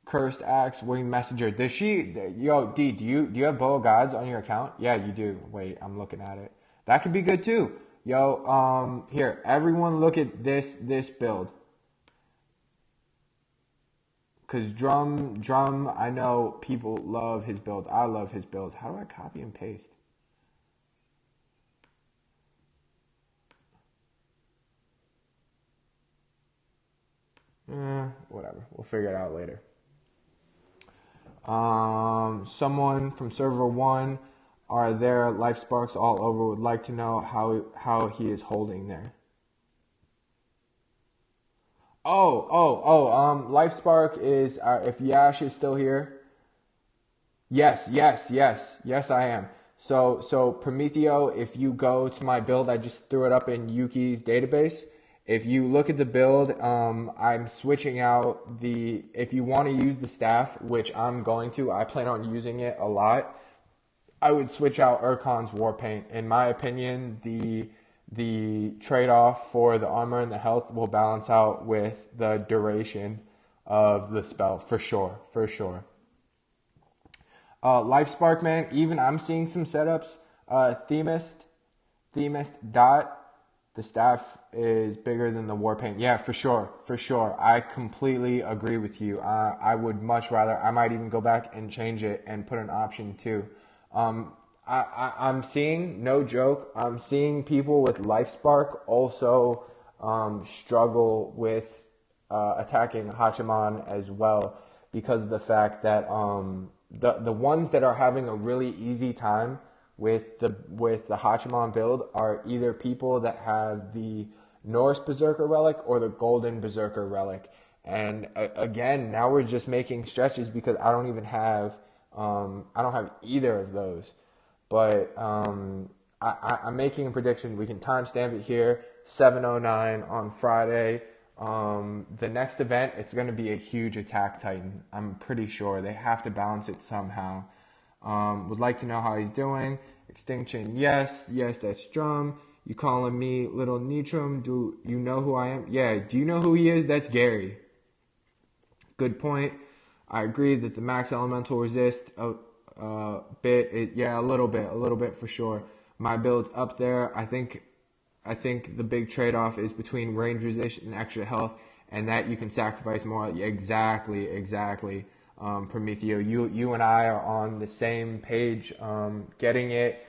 A: Cursed Axe, Winged Messenger. Does she... Yo, D, do you have Boa Gods on your account? Yeah, you do. Wait, I'm looking at it. That could be good too. Yo, here, everyone look at this build. Because Drum, I know people love his builds. I love his builds. How do I copy and paste? Whatever. We'll figure it out later. Someone from server 1, are there life sparks all over? Would like to know how he is holding there. Life spark is if Yash is still here. Yes, I am. So Prometheo, if you go to my build, I just threw it up in Yuki's database. If you look at the build, I'm switching out if you want to use the staff, which I'm going to, I plan on using it a lot, I would switch out Urkon's War Paint. In my opinion, the trade-off for the armor and the health will balance out with the duration of the spell, for sure. Life Spark, man, even I'm seeing some setups. Themist Dot, the staff is bigger than the war paint. Yeah, for sure. I completely agree with you. I would much rather, I might even go back and change it and put an option too. I'm seeing, no joke, I'm seeing people with Life Spark also struggle with attacking Hachiman as well, because of the fact that the ones that are having a really easy time with the Hachiman build are either people that have the Norse Berserker Relic or the Golden Berserker Relic. And again, now we're just making stretches because I don't have either of those. But I'm making a prediction. We can timestamp it here, 7:09 on Friday. The next event, it's going to be a huge Attack Titan. I'm pretty sure they have to balance it somehow. Would like to know how he's doing. Extinction, yes, that's Drum. You calling me Little Nitrum? Do you know who I am? Yeah, do you know who he is? That's Gary. Good point. I agree that the max elemental resist a little bit for sure. My build's up there. I think the big trade-off is between range resist and extra health, and that you can sacrifice more. Exactly. Prometheo, you and I are on the same page. Getting it.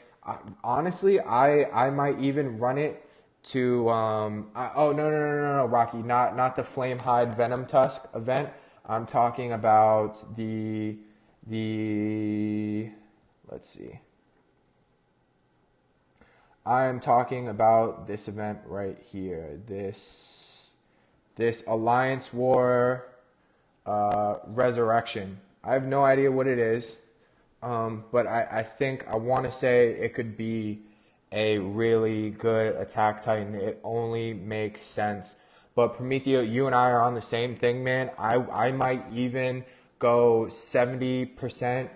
A: Honestly, I might even run it to. No, Rocky, not the Flame Hide Venom Tusk event. I'm talking about the. Let's see. I am talking about this event right here. This Alliance War Resurrection. I have no idea what it is, but I think I want to say it could be a really good Attack Titan. It only makes sense. But Prometheo, you and I are on the same thing, man. I might even go 70%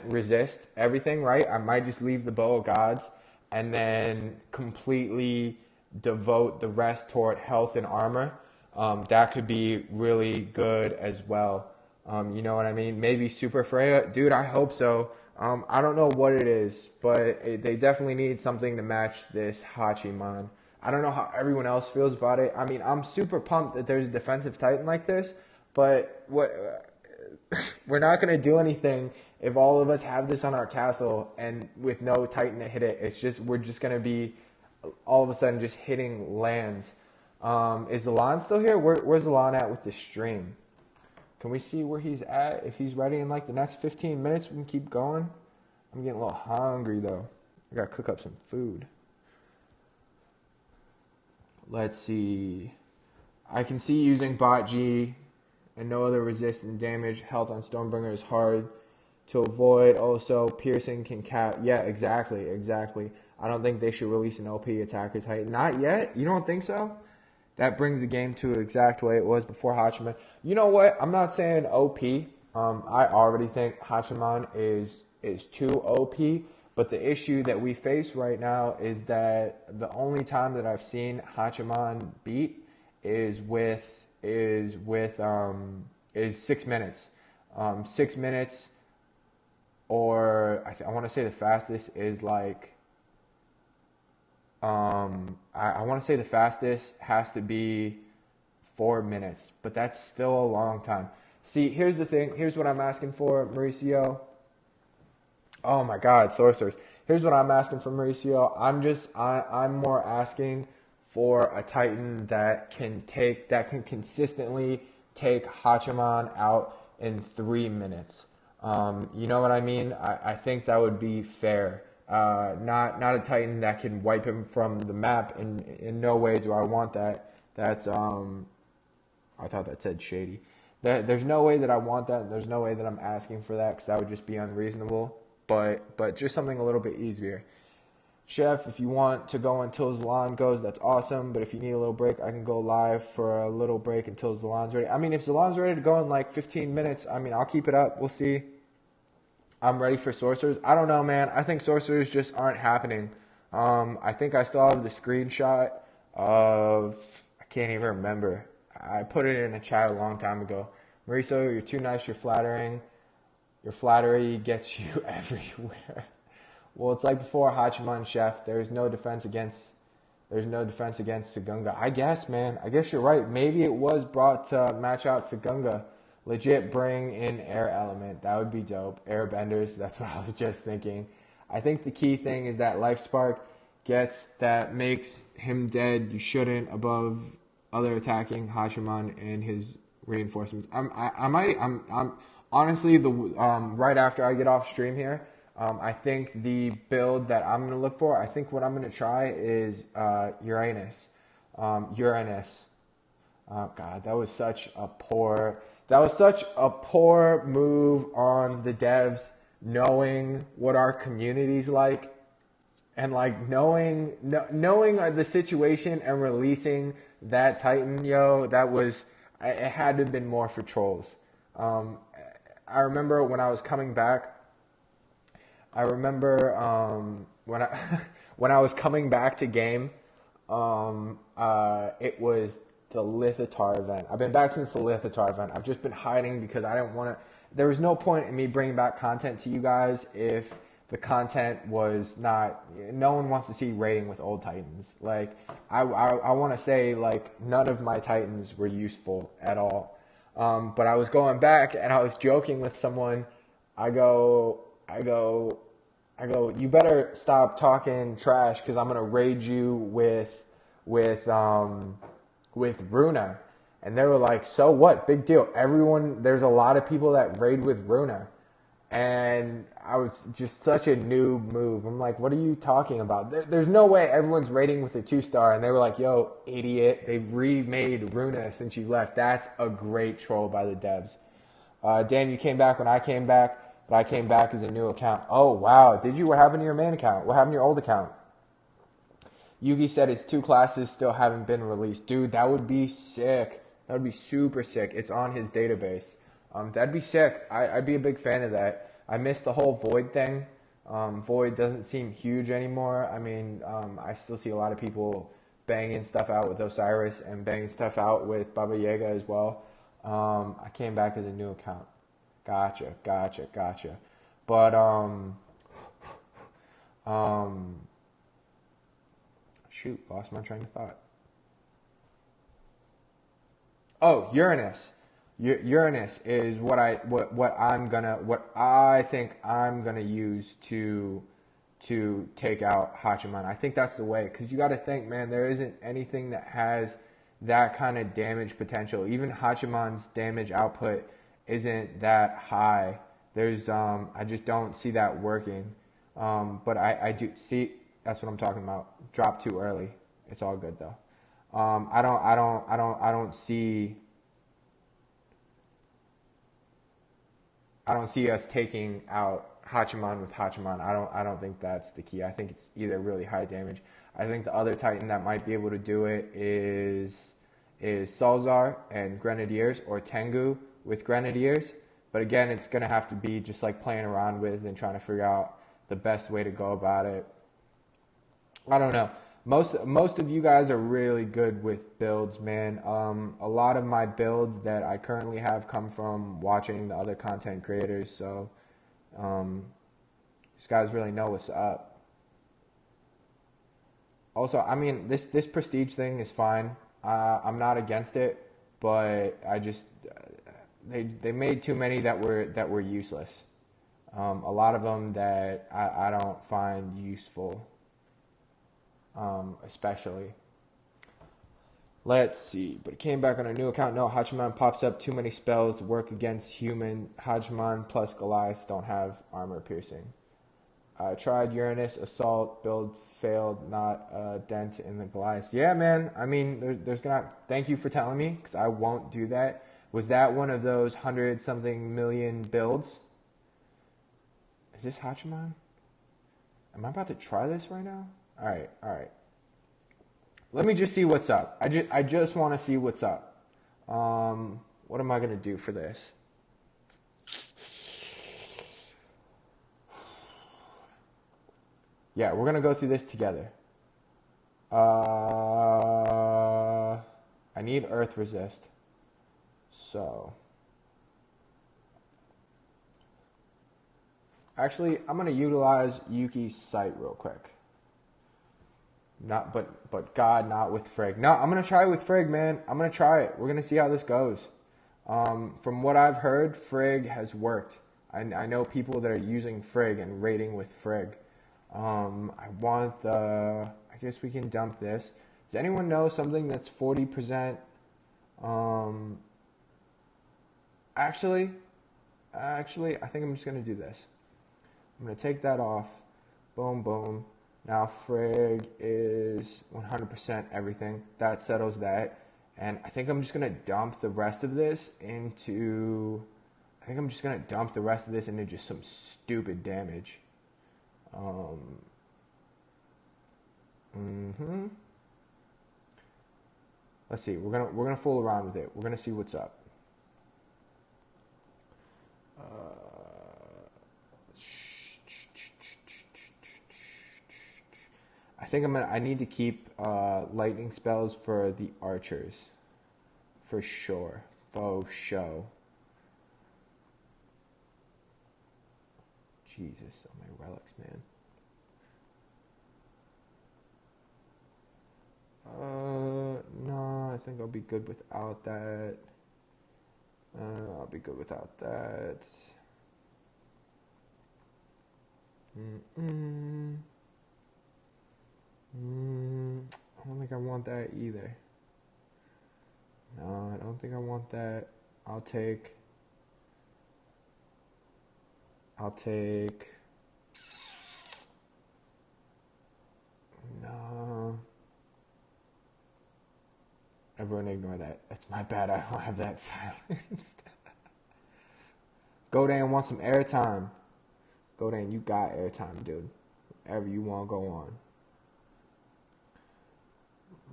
A: resist everything, right? I might just leave the Bow of Gods and then completely devote the rest toward health and armor. That could be really good as well. You know what I mean? Maybe Super Freya. Dude, I hope so. I don't know what it is, but they definitely need something to match this Hachiman. I don't know how everyone else feels about it. I mean, I'm super pumped that there's a defensive Titan like this, but we're not going to do anything if all of us have this on our castle and with no Titan to hit it. We're just going to be all of a sudden just hitting lands. Is Alon still here? Where's Alon at with the stream? Can we see where he's at? If he's ready in like the next 15 minutes, we can keep going. I'm getting a little hungry though. I got to cook up some food. Let's see. I can see using bot G and no other resistant damage. Health on Stormbringer is hard to avoid. Also, piercing can cap. Yeah, exactly. I don't think they should release an OP attacker Titan. Not yet? You don't think so? That brings the game to the exact way it was before Hachiman. You know what? I'm not saying OP. I already think Hachiman is too OP. But the issue that we face right now is that the only time that I've seen Hachiman beat is 6 minutes. 6 minutes, or I want to say the fastest is like. I want to say the fastest has to be 4 minutes, but that's still a long time. See, here's the thing. Here's what I'm asking for, Mauricio. Oh my God, sorcerers. Here's what I'm asking for, Mauricio. I'm more asking for a Titan that can consistently take Hachiman out in 3 minutes. You know what I mean? I think that would be fair. Not a Titan that can wipe him from the map. In no way do I want that. That's I thought that said shady. There's no way that I want that. There's no way that I'm asking for that because that would just be unreasonable. But just something a little bit easier. Chef, if you want to go until Zalan goes, that's awesome. But if you need a little break, I can go live for a little break until Zalan's ready. I mean, if Zalan's ready to go in like 15 minutes, I mean, I'll keep it up. We'll see. I'm ready for sorcerers. I don't know, man. I think sorcerers just aren't happening. I think I still have the screenshot of, I can't even remember. I put it in a chat a long time ago. Mauricio, you're too nice. You're flattering. Your flattery gets you everywhere. Well, it's like before Hachiman, Chef. There's no defense against Sagunga. I guess, man. I guess you're right. Maybe it was brought to match out Sagunga. Legit bring in air element. That would be dope. Airbenders. That's what I was just thinking. I think the key thing is that Life Spark makes him dead. You shouldn't above other attacking Hachiman and his reinforcements. I'm honestly right after I get off stream here. I think the build that I'm going to look for, I think what I'm going to try is Uranus. Uranus. Oh, God, that was such a poor move on the devs, knowing what our community's like and like knowing the situation and releasing that Titan, yo, it had to have been more for trolls. I remember when I was coming back, when I was coming back to game, it was the Lithitar event. I've been back since the Lithitar event. I've just been hiding because I didn't want to. There was no point in me bringing back content to you guys if the content was not. No one wants to see raiding with old Titans. Like I want to say like none of my Titans were useful at all. But I was going back and I was joking with someone. I go, you better stop talking trash because I'm gonna raid you with Runa. And they were like, so what? Big deal. There's a lot of people that raid with Runa. And I was just such a noob move. I'm like, what are you talking about? There's no way everyone's raiding with a 2-star. And they were like, yo, idiot. They've remade Runa since you left. That's a great troll by the devs. Dan, you came back when I came back. But I came back as a new account. Oh, wow. Did you? What happened to your main account? What happened to your old account? Yugi said its 2 classes still haven't been released. Dude, that would be sick. That would be super sick. It's on his database. That'd be sick. I'd be a big fan of that. I missed the whole Void thing. Void doesn't seem huge anymore. I mean, I still see a lot of people banging stuff out with Osiris and banging stuff out with Baba Yaga as well. I came back as a new account. Gotcha. But, shoot, lost my train of thought. Oh, Uranus. Uranus is what I think I'm gonna use to take out Hachiman. I think that's the way, because you got to think, man, there isn't anything that has that kind of damage potential. Even Hachiman's damage output isn't that high. There's I just don't see that working. But I do see. That's what I'm talking about. Drop too early. It's all good though. I don't see us taking out Hachiman with Hachiman. I don't think that's the key. I think it's either really high damage. I think the other Titan that might be able to do it is Salzar and Grenadiers, or Tengu with Grenadiers. But again, it's going to have to be just like playing around with and trying to figure out the best way to go about it. I don't know. Most of you guys are really good with builds, man. A lot of my builds that I currently have come from watching the other content creators. So these guys really know what's up. Also, I mean, this prestige thing is fine. I'm not against it. but I just they made too many that were useless. A lot of them that I don't find useful, especially. Let's see. But it came back on a new account. No, Hachiman pops up. Too many spells work against human. Hachiman plus Goliath don't have armor piercing. I tried Uranus Assault build, failed, not a dent in the Goliath. Yeah, man. I mean, there's gonna. Thank you for telling me, because I won't do that. Was that one of those 100-something million builds? Is this Hachiman? Am I about to try this right now? All right. Let me just see what's up. I just want to see what's up. What am I going to do for this? Yeah, we're going to go through this together. I need earth resist. So. Actually, I'm going to utilize Yuki's site real quick. But God, not with Frigg. No, I'm going to try it with Frigg, man. I'm going to try it. We're going to see how this goes. From what I've heard, Frigg has worked. I know people that are using Frigg and raiding with Frigg. I guess we can dump this. Does anyone know something that's 40%? Actually, I think I'm just going to do this. I'm going to take that off. Boom, boom. Now Frigg is 100% everything. That settles that. And I think I'm just going to dump the rest of this into... just some stupid damage. Let's see. We're gonna fool around with it. We're gonna see what's up. I think I need to keep lightning spells for the archers, for sure. Faux show. Jesus, oh my relics, man. No, I think I'll be good without that. I'll be good without that. I don't think I want that either. No, I don't think I want that. I'll take... No. Everyone ignore that. That's my bad. I don't have that silenced. Godan wants some airtime. Godan, you got airtime, dude. Whatever you want, go on.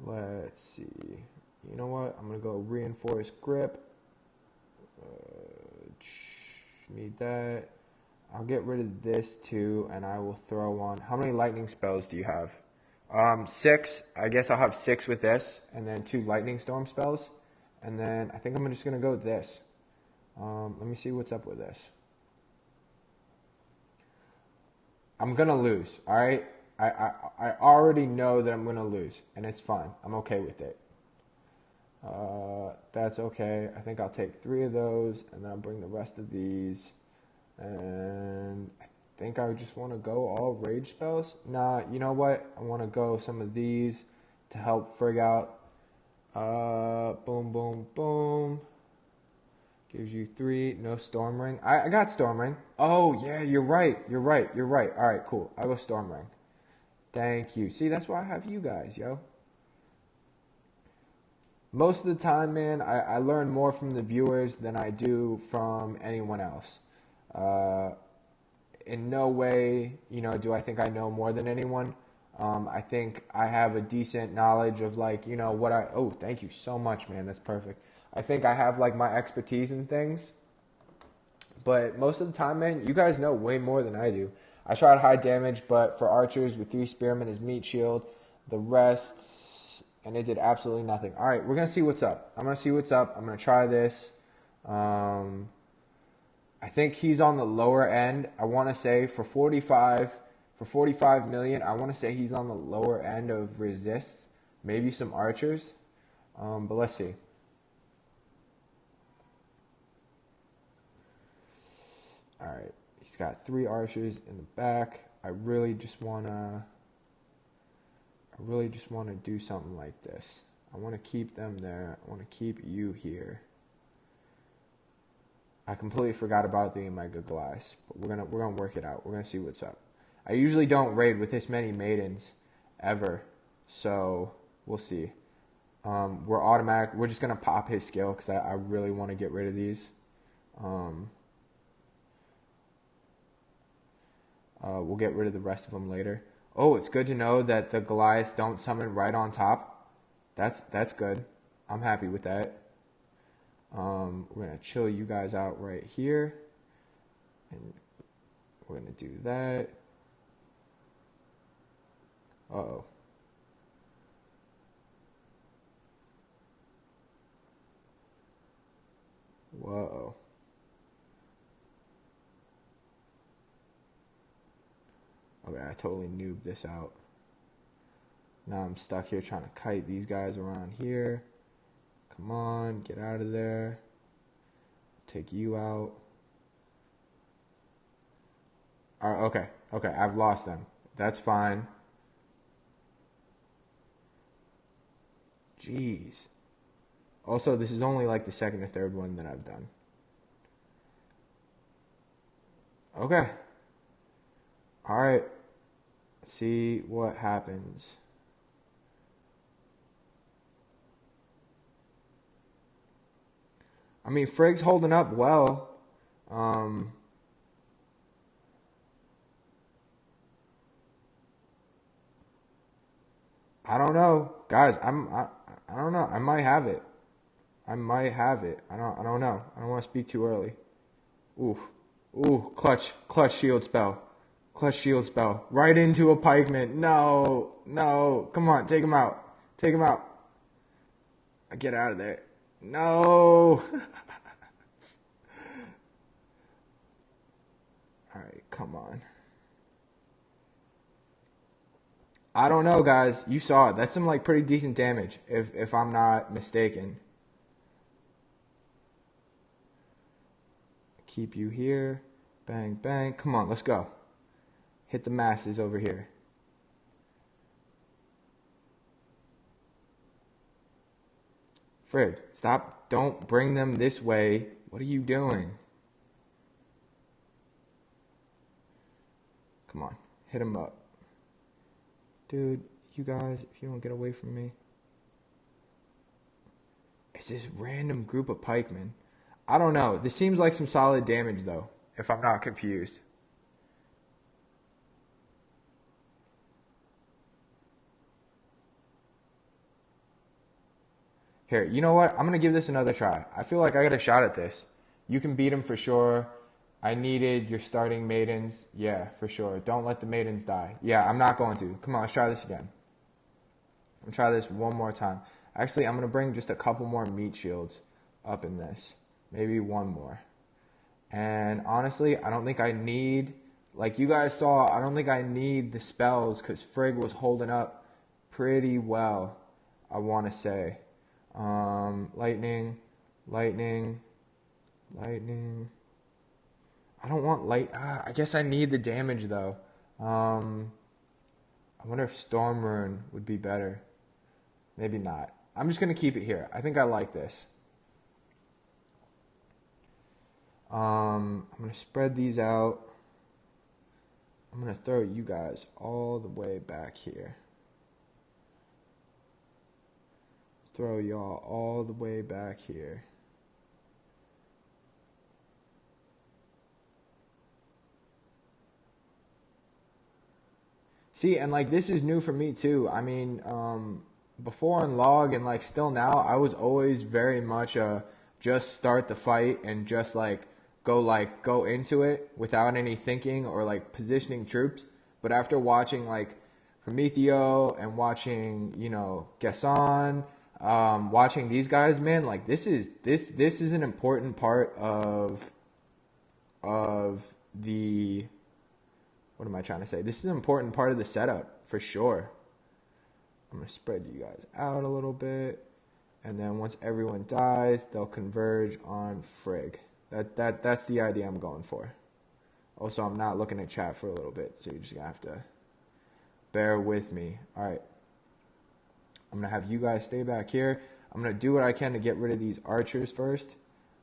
A: Let's see. You know what? I'm going to go reinforce grip. Need that. I'll get rid of this too, and I will throw on... How many lightning spells do you have? 6. I guess I'll have 6 with this, and then 2 lightning storm spells. And then I think I'm just going to go with this. Let me see what's up with this. I'm going to lose, all right? I already know that I'm going to lose, and it's fine. I'm okay with it. That's okay. I think I'll take 3 of those, and then I'll bring the rest of these. And I think I just want to go all rage spells. Nah, you know what? I want to go some of these to help Frigg out. Boom, boom, boom. Gives you 3. No Storm Ring. I got Storm Ring. Oh, yeah, you're right. All right, cool. I go Storm Ring. Thank you. See, that's why I have you guys, yo. Most of the time, man, I learn more from the viewers than I do from anyone else. In no way, do I think I know more than anyone. I think I have a decent knowledge of, oh, thank you so much, man. That's perfect. I think I have, my expertise in things. But most of the time, man, you guys know way more than I do. I shot high damage, but for archers with 3 spearmen as meat shield, the rest, and it did absolutely nothing. All right, we're going to see what's up. I'm going to try this. I think he's on the lower end. I want to say for 45 million, I want to say he's on the lower end of resists, maybe some archers. But let's see. All right, he's got 3 archers in the back. I really just wanna do something like this. I want to keep them there. I want to keep you here. I completely forgot about the Omega Glass, but we're gonna work it out. We're gonna see what's up. I usually don't raid with this many maidens ever, so we'll see. We're just gonna pop his skill because I really want to get rid of these. We'll get rid of the rest of them later. Oh, it's good to know that the Goliaths don't summon right on top. That's good. I'm happy with that. We're gonna chill you guys out right here, and we're gonna do that. Uh-oh. Whoa. Okay, I totally noobed this out. Now I'm stuck here trying to kite these guys around here. Come on, get out of there. Take you out. All right, okay, I've lost them. That's fine. Jeez. Also, this is only like the second or third one that I've done. Okay. All right. Let's see what happens. I mean, Frigg's holding up well. I don't know, guys. I don't know. I might have it. I don't know. I don't want to speak too early. Ooh, clutch shield spell. Clutch shield spell. Right into a pikeman. No. Come on, take him out. Get out of there. No. Alright, come on. I don't know, guys. You saw it. That's some like pretty decent damage, if I'm not mistaken. Keep you here. Bang, bang. Come on, let's go. Hit the masses over here. Frig, stop. Don't bring them this way. What are you doing? Come on. Hit him up. Dude, you guys, if you don't get away from me. It's this random group of pikemen. I don't know. This seems like some solid damage, though, if I'm not confused. Here, you know what? I'm going to give this another try. I feel like I got a shot at this. You can beat him for sure. I needed your starting maidens. Yeah, for sure. Don't let the maidens die. Yeah, I'm not going to. Come on, let's try this again. I'm going to try this one more time. Actually, I'm going to bring just a couple more meat shields up in this. Maybe one more. And honestly, I don't think I need, like you guys saw, I don't think I need the spells because Frig was holding up pretty well, I want to say. Lightning. I don't want light. I guess I need the damage though. I wonder if Storm Rune would be better. Maybe not. I'm just going to keep it here. I think I like this. I'm going to spread these out. I'm going to throw you guys all the way back here. Throw y'all all the way back here. See, and like this is new for me too. I mean, before on log and like still now, I was always very much just start the fight and just go into it without any thinking or like positioning troops. But after watching like Prometheo and watching, you know, Gasson, watching these guys, man, like this is an important part of the, what am I trying to say? This is an important part of the setup for sure. I'm gonna spread you guys out a little bit, and then once everyone dies, they'll converge on Frig. That's the idea I'm going for. Also, I'm not looking at chat for a little bit, so you're just going to have to bear with me. All right. I'm going to have you guys stay back here. I'm going to do what I can to get rid of these archers first.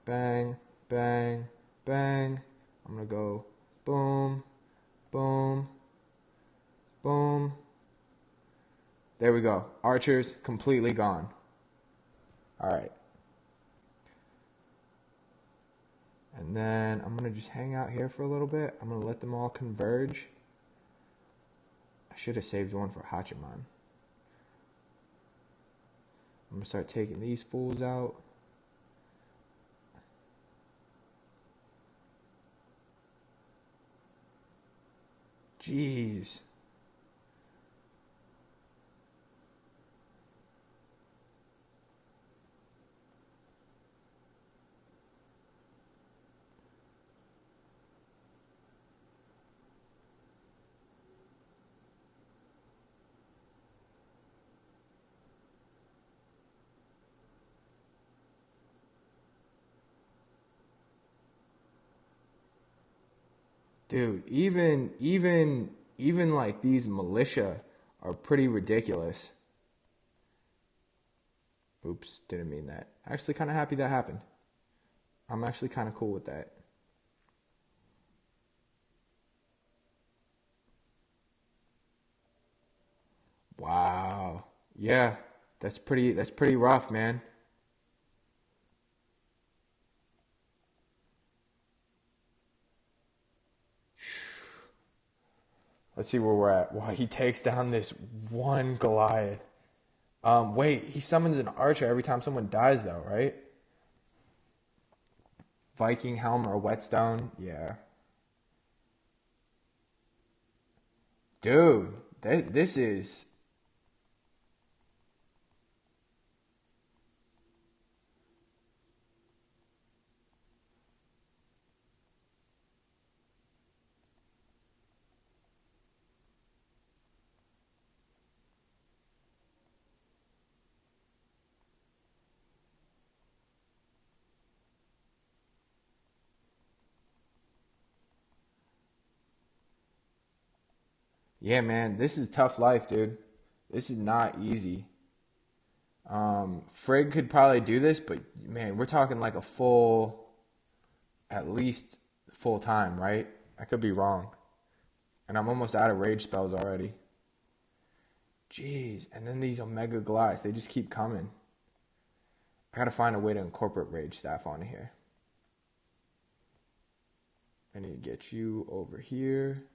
A: Bang, bang, bang. I'm going to go boom, boom, boom. There we go. Archers completely gone. All right. And then I'm going to just hang out here for a little bit. I'm going to let them all converge. I should have saved one for Hachiman. I'm going to start taking these fools out. Jeez. Dude, even like these militia are pretty ridiculous. Oops, didn't mean that. Actually kind of happy that happened. I'm actually kind of cool with that. Wow. Yeah, that's pretty rough, man. Let's see where we're at. Wow, he takes down this one Goliath. Wait, he summons an archer every time someone dies, though, right? Viking helm or whetstone, yeah. Dude, this is... Yeah, man, this is tough life, dude. This is not easy. Frigg could probably do this, but man, we're talking like a full, at least full time, right? I could be wrong. And I'm almost out of rage spells already. Jeez, and then these Omega Goliaths, they just keep coming. I gotta find a way to incorporate Rage Staff onto here. I need to get you over here.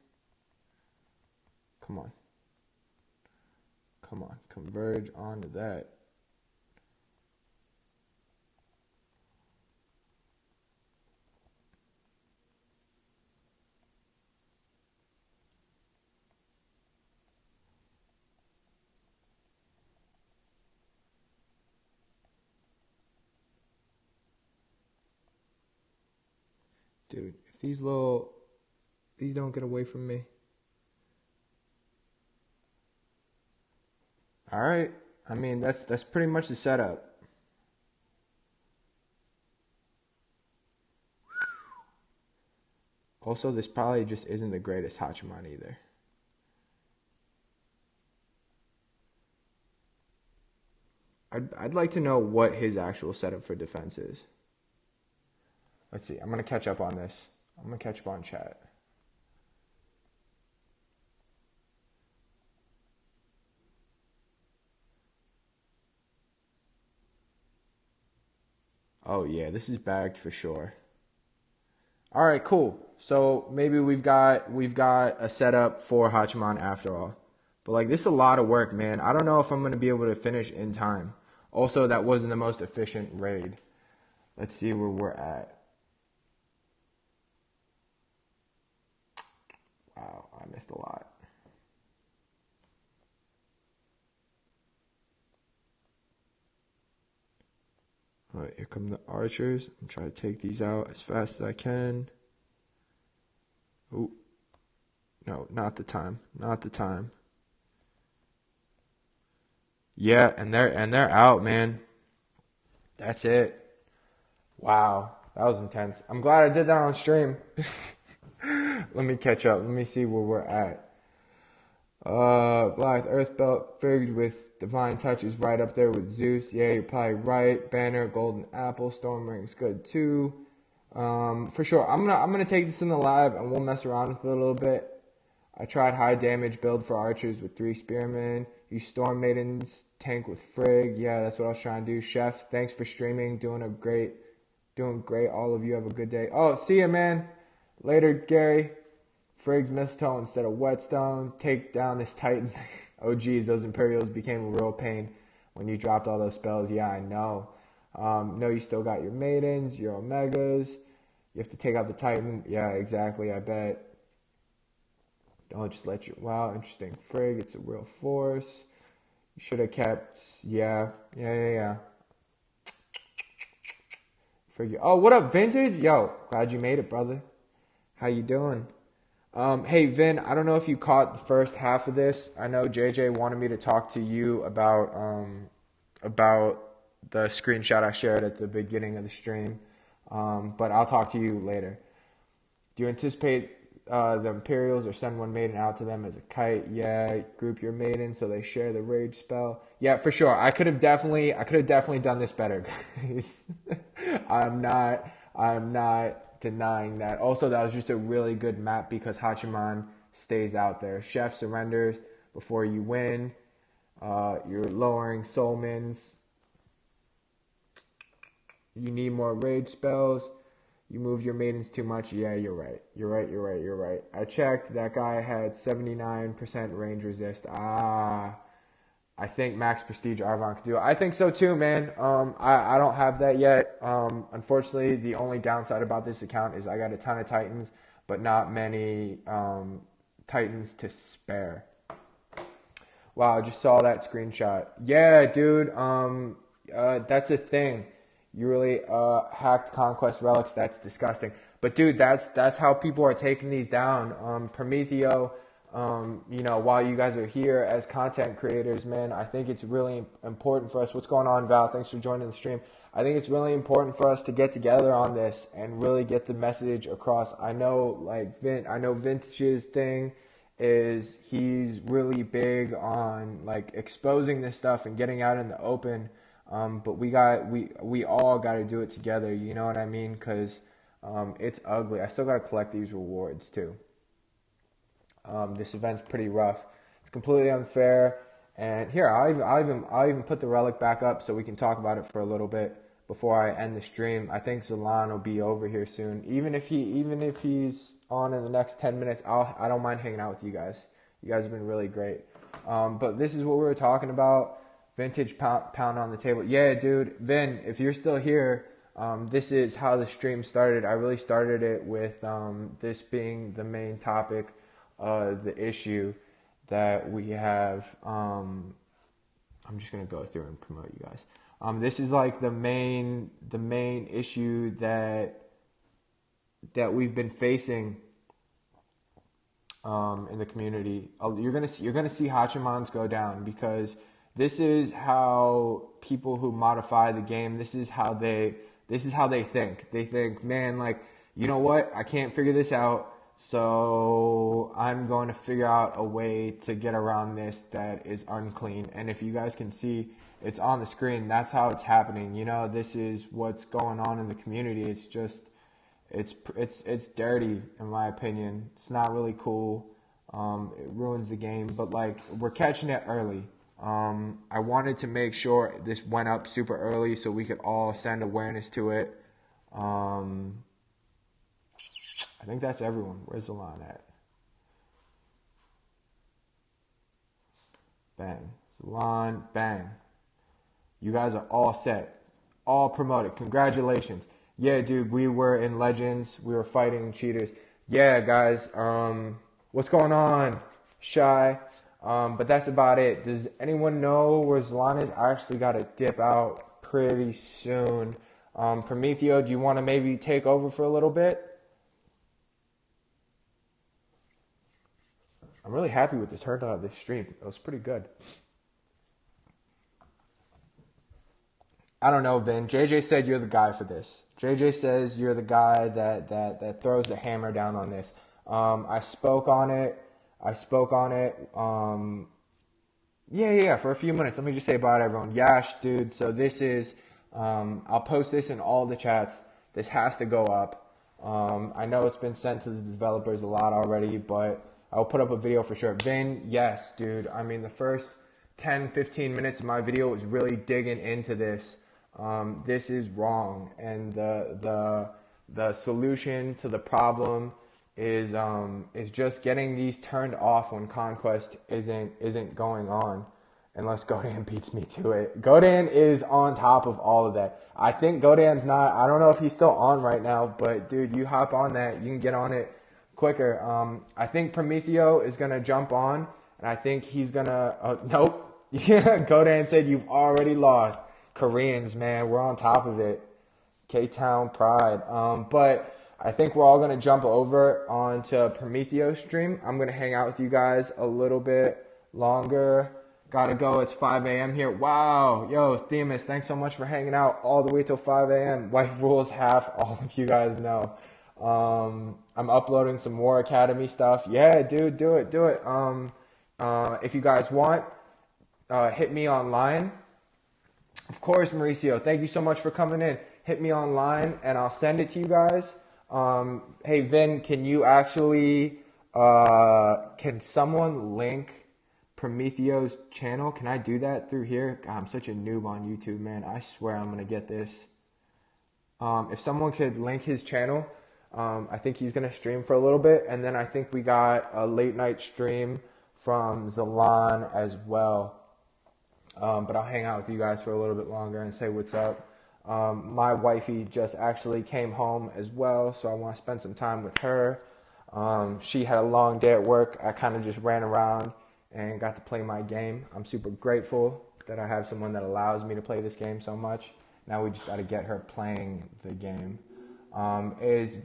A: Come on. Come on, converge onto that. Dude, if these don't get away from me. All right. I mean, that's pretty much the setup. Also, this probably just isn't the greatest Hachiman either. I'd like to know what his actual setup for defense is. Let's see. I'm going to catch up on this. I'm going to catch up on chat. Oh yeah, this is bagged for sure. All right, cool. So maybe we've got a setup for Hachiman after all. But like this is a lot of work, man. I don't know if I'm going to be able to finish in time. Also, that wasn't the most efficient raid. Let's see where we're at. Wow, I missed a lot. All right, here come the archers. I'm trying to take these out as fast as I can. Ooh. No, not the time. Not the time. Yeah, and they're out, man. That's it. Wow, that was intense. I'm glad I did that on stream. Let me catch up. Let me see where we're at. Goliath, Earthbelt, Figged with Divine Touch is right up there with Zeus. Yeah, you're probably right. Banner, Golden Apple, Storm Ring's good too. For sure. I'm gonna take this in the lab and we'll mess around with it a little bit. I tried high damage build for archers with 3 spearmen. Use Storm Maidens, tank with Frigg. Yeah, that's what I was trying to do. Chef, thanks for streaming. Doing great. All of you have a good day. Oh, see ya, man. Later, Gary. Frigg's mistletoe instead of whetstone. Take down this titan. Oh, geez, those Imperials became a real pain when you dropped all those spells. Yeah, I know. No, you still got your maidens, your omegas. You have to take out the titan. Yeah, exactly, I bet. Don't just let your... Wow, interesting. Frigg, it's a real force. You should have kept... Yeah. Frigg. Oh, what up, Vintage? Yo, glad you made it, brother. How you doing? Hey, Vin, I don't know if you caught the first half of this. I know JJ wanted me to talk to you about the screenshot I shared at the beginning of the stream, but I'll talk to you later. Do you anticipate the Imperials or send one maiden out to them as a kite? Yeah, group your maiden so they share the rage spell. Yeah, for sure. I could have definitely done this better, guys. I'm not denying that. Also, that was just a really good map because Hachiman stays out there. Chef surrenders before you win. You're lowering soul mins. You need more rage spells. You move your maidens too much. Yeah, you're right. You're right. I checked. That guy had 79% range resist. I think max prestige Arvon could do it. I think so too, man. I don't have that yet. Unfortunately, the only downside about this account is I got a ton of Titans, but not many Titans to spare. Wow, I just saw that screenshot. Yeah, dude. That's a thing. You really hacked Conquest Relics. That's disgusting. But dude, that's how people are taking these down. Prometheo. While you guys are here as content creators, man, I think it's really important for us. What's going on, Val? Thanks for joining the stream. I think it's really important for us to get together on this and really get the message across. I know, Vintage's thing is he's really big on like exposing this stuff and getting out in the open. But we all got to do it together. You know what I mean? Because it's ugly. I still got to collect these rewards too. This event's pretty rough. It's completely unfair. And here, I'll even put the relic back up so we can talk about it for a little bit before I end the stream. I think Zalan will be over here soon. Even if he's on in the next 10 minutes, I don't mind hanging out with you guys. You guys have been really great. But this is what we were talking about. Vintage pound on the table. Yeah, dude. Vin, if you're still here, this is how the stream started. I really started it with this being the main topic. The issue that we have. I'm just gonna go through and promote you guys. This is like the main issue that we've been facing in the community. You're gonna see Hachimans go down because this is how people who modify the game. This is how they think. They think, man, like, you know what? I can't figure this out. So I'm going to figure out a way to get around this that is unclean. And if you guys can see, it's on the screen. That's how it's happening. You know, this is what's going on in the community. It's just, it's dirty in my opinion. It's not really cool. It ruins the game. But like, we're catching it early. I wanted to make sure this went up super early so we could all send awareness to it. I think that's everyone. Where's the line at? Bang. Salon, bang. You guys are all set. All promoted. Congratulations. Yeah, dude, we were in Legends. We were fighting cheaters. Yeah, guys. What's going on? Shy. But that's about it. Does anyone know where Zlan is? I actually got to dip out pretty soon. Prometheo, do you want to maybe take over for a little bit? I'm really happy with the turnout of this stream. It was pretty good. I don't know, Vin. JJ said you're the guy for this. JJ says you're the guy that throws the hammer down on this. I spoke on it. Yeah, for a few minutes. Let me just say bye to everyone. Yash, dude. So this is, I'll post this in all the chats. This has to go up. I know it's been sent to the developers a lot already, but I'll put up a video for sure. Vin, yes, dude. I mean, the first 10, 15 minutes of my video was really digging into this. This is wrong, and the solution to the problem is just getting these turned off when Conquest isn't going on, unless Godan beats me to it. Godan is on top of all of that. I think Godan's not. I don't know if he's still on right now, but dude, you hop on that, you can get on it quicker. I think Prometheo is gonna jump on, and I think he's gonna. Nope. Yeah, Godan said you've already lost. Koreans, man, we're on top of it. K-Town pride. But I think we're all going to jump over onto Prometheo's stream. I'm going to hang out with you guys a little bit longer. Gotta go. It's 5 a.m. here. Wow. Yo, Themis, thanks so much for hanging out all the way till 5 a.m. Wife rules half. All of you guys know. I'm uploading some War Academy stuff. Yeah, dude, do it. If you guys want, hit me online. Of course, Mauricio, thank you so much for coming in. Hit me online and I'll send it to you guys. Hey, Vin, can you actually, can someone link Prometheo's channel? Can I do that through here? God, I'm such a noob on YouTube, man. I swear I'm going to get this. If someone could link his channel, I think he's going to stream for a little bit. And then I think we got a late night stream from Zalan as well. But I'll hang out with you guys for a little bit longer and say what's up. My wifey just actually came home as well, so I want to spend some time with her. She had a long day at work. I kind of just ran around and got to play my game. I'm super grateful that I have someone that allows me to play this game so much. Now we just got to get her playing the game. Is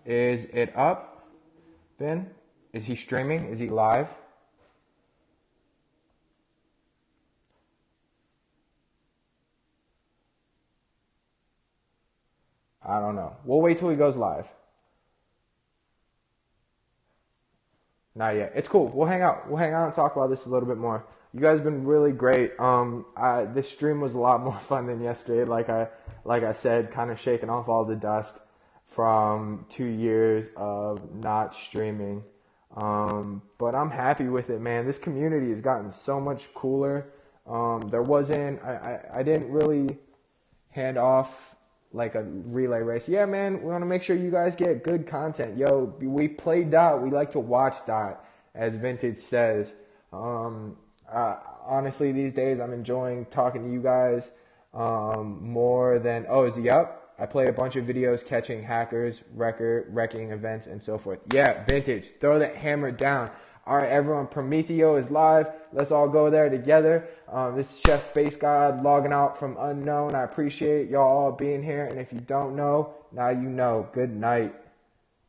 A: it up, Ben? Is he streaming? Is he live? I don't know. We'll wait till he goes live. Not yet. It's cool. We'll hang out. We'll hang out and talk about this a little bit more. You guys have been really great. This stream was a lot more fun than yesterday. Like I said, kind of shaking off all the dust from 2 years of not streaming. But I'm happy with it, man. This community has gotten so much cooler. I didn't really hand off like a relay race. Yeah, man, we want to make sure you guys get good content. Yo, we play Dot. We like to watch Dot, as Vintage says. Honestly, these days I'm enjoying talking to you guys more than... Oh, is he up? I play a bunch of videos catching hackers, wrecking events, and so forth. Yeah, Vintage, throw that hammer down. All right, everyone, Prometheo is live. Let's all go there together. This is ChefBaseGod logging out from Unknown. I appreciate y'all all being here. And if you don't know, now you know. Good night.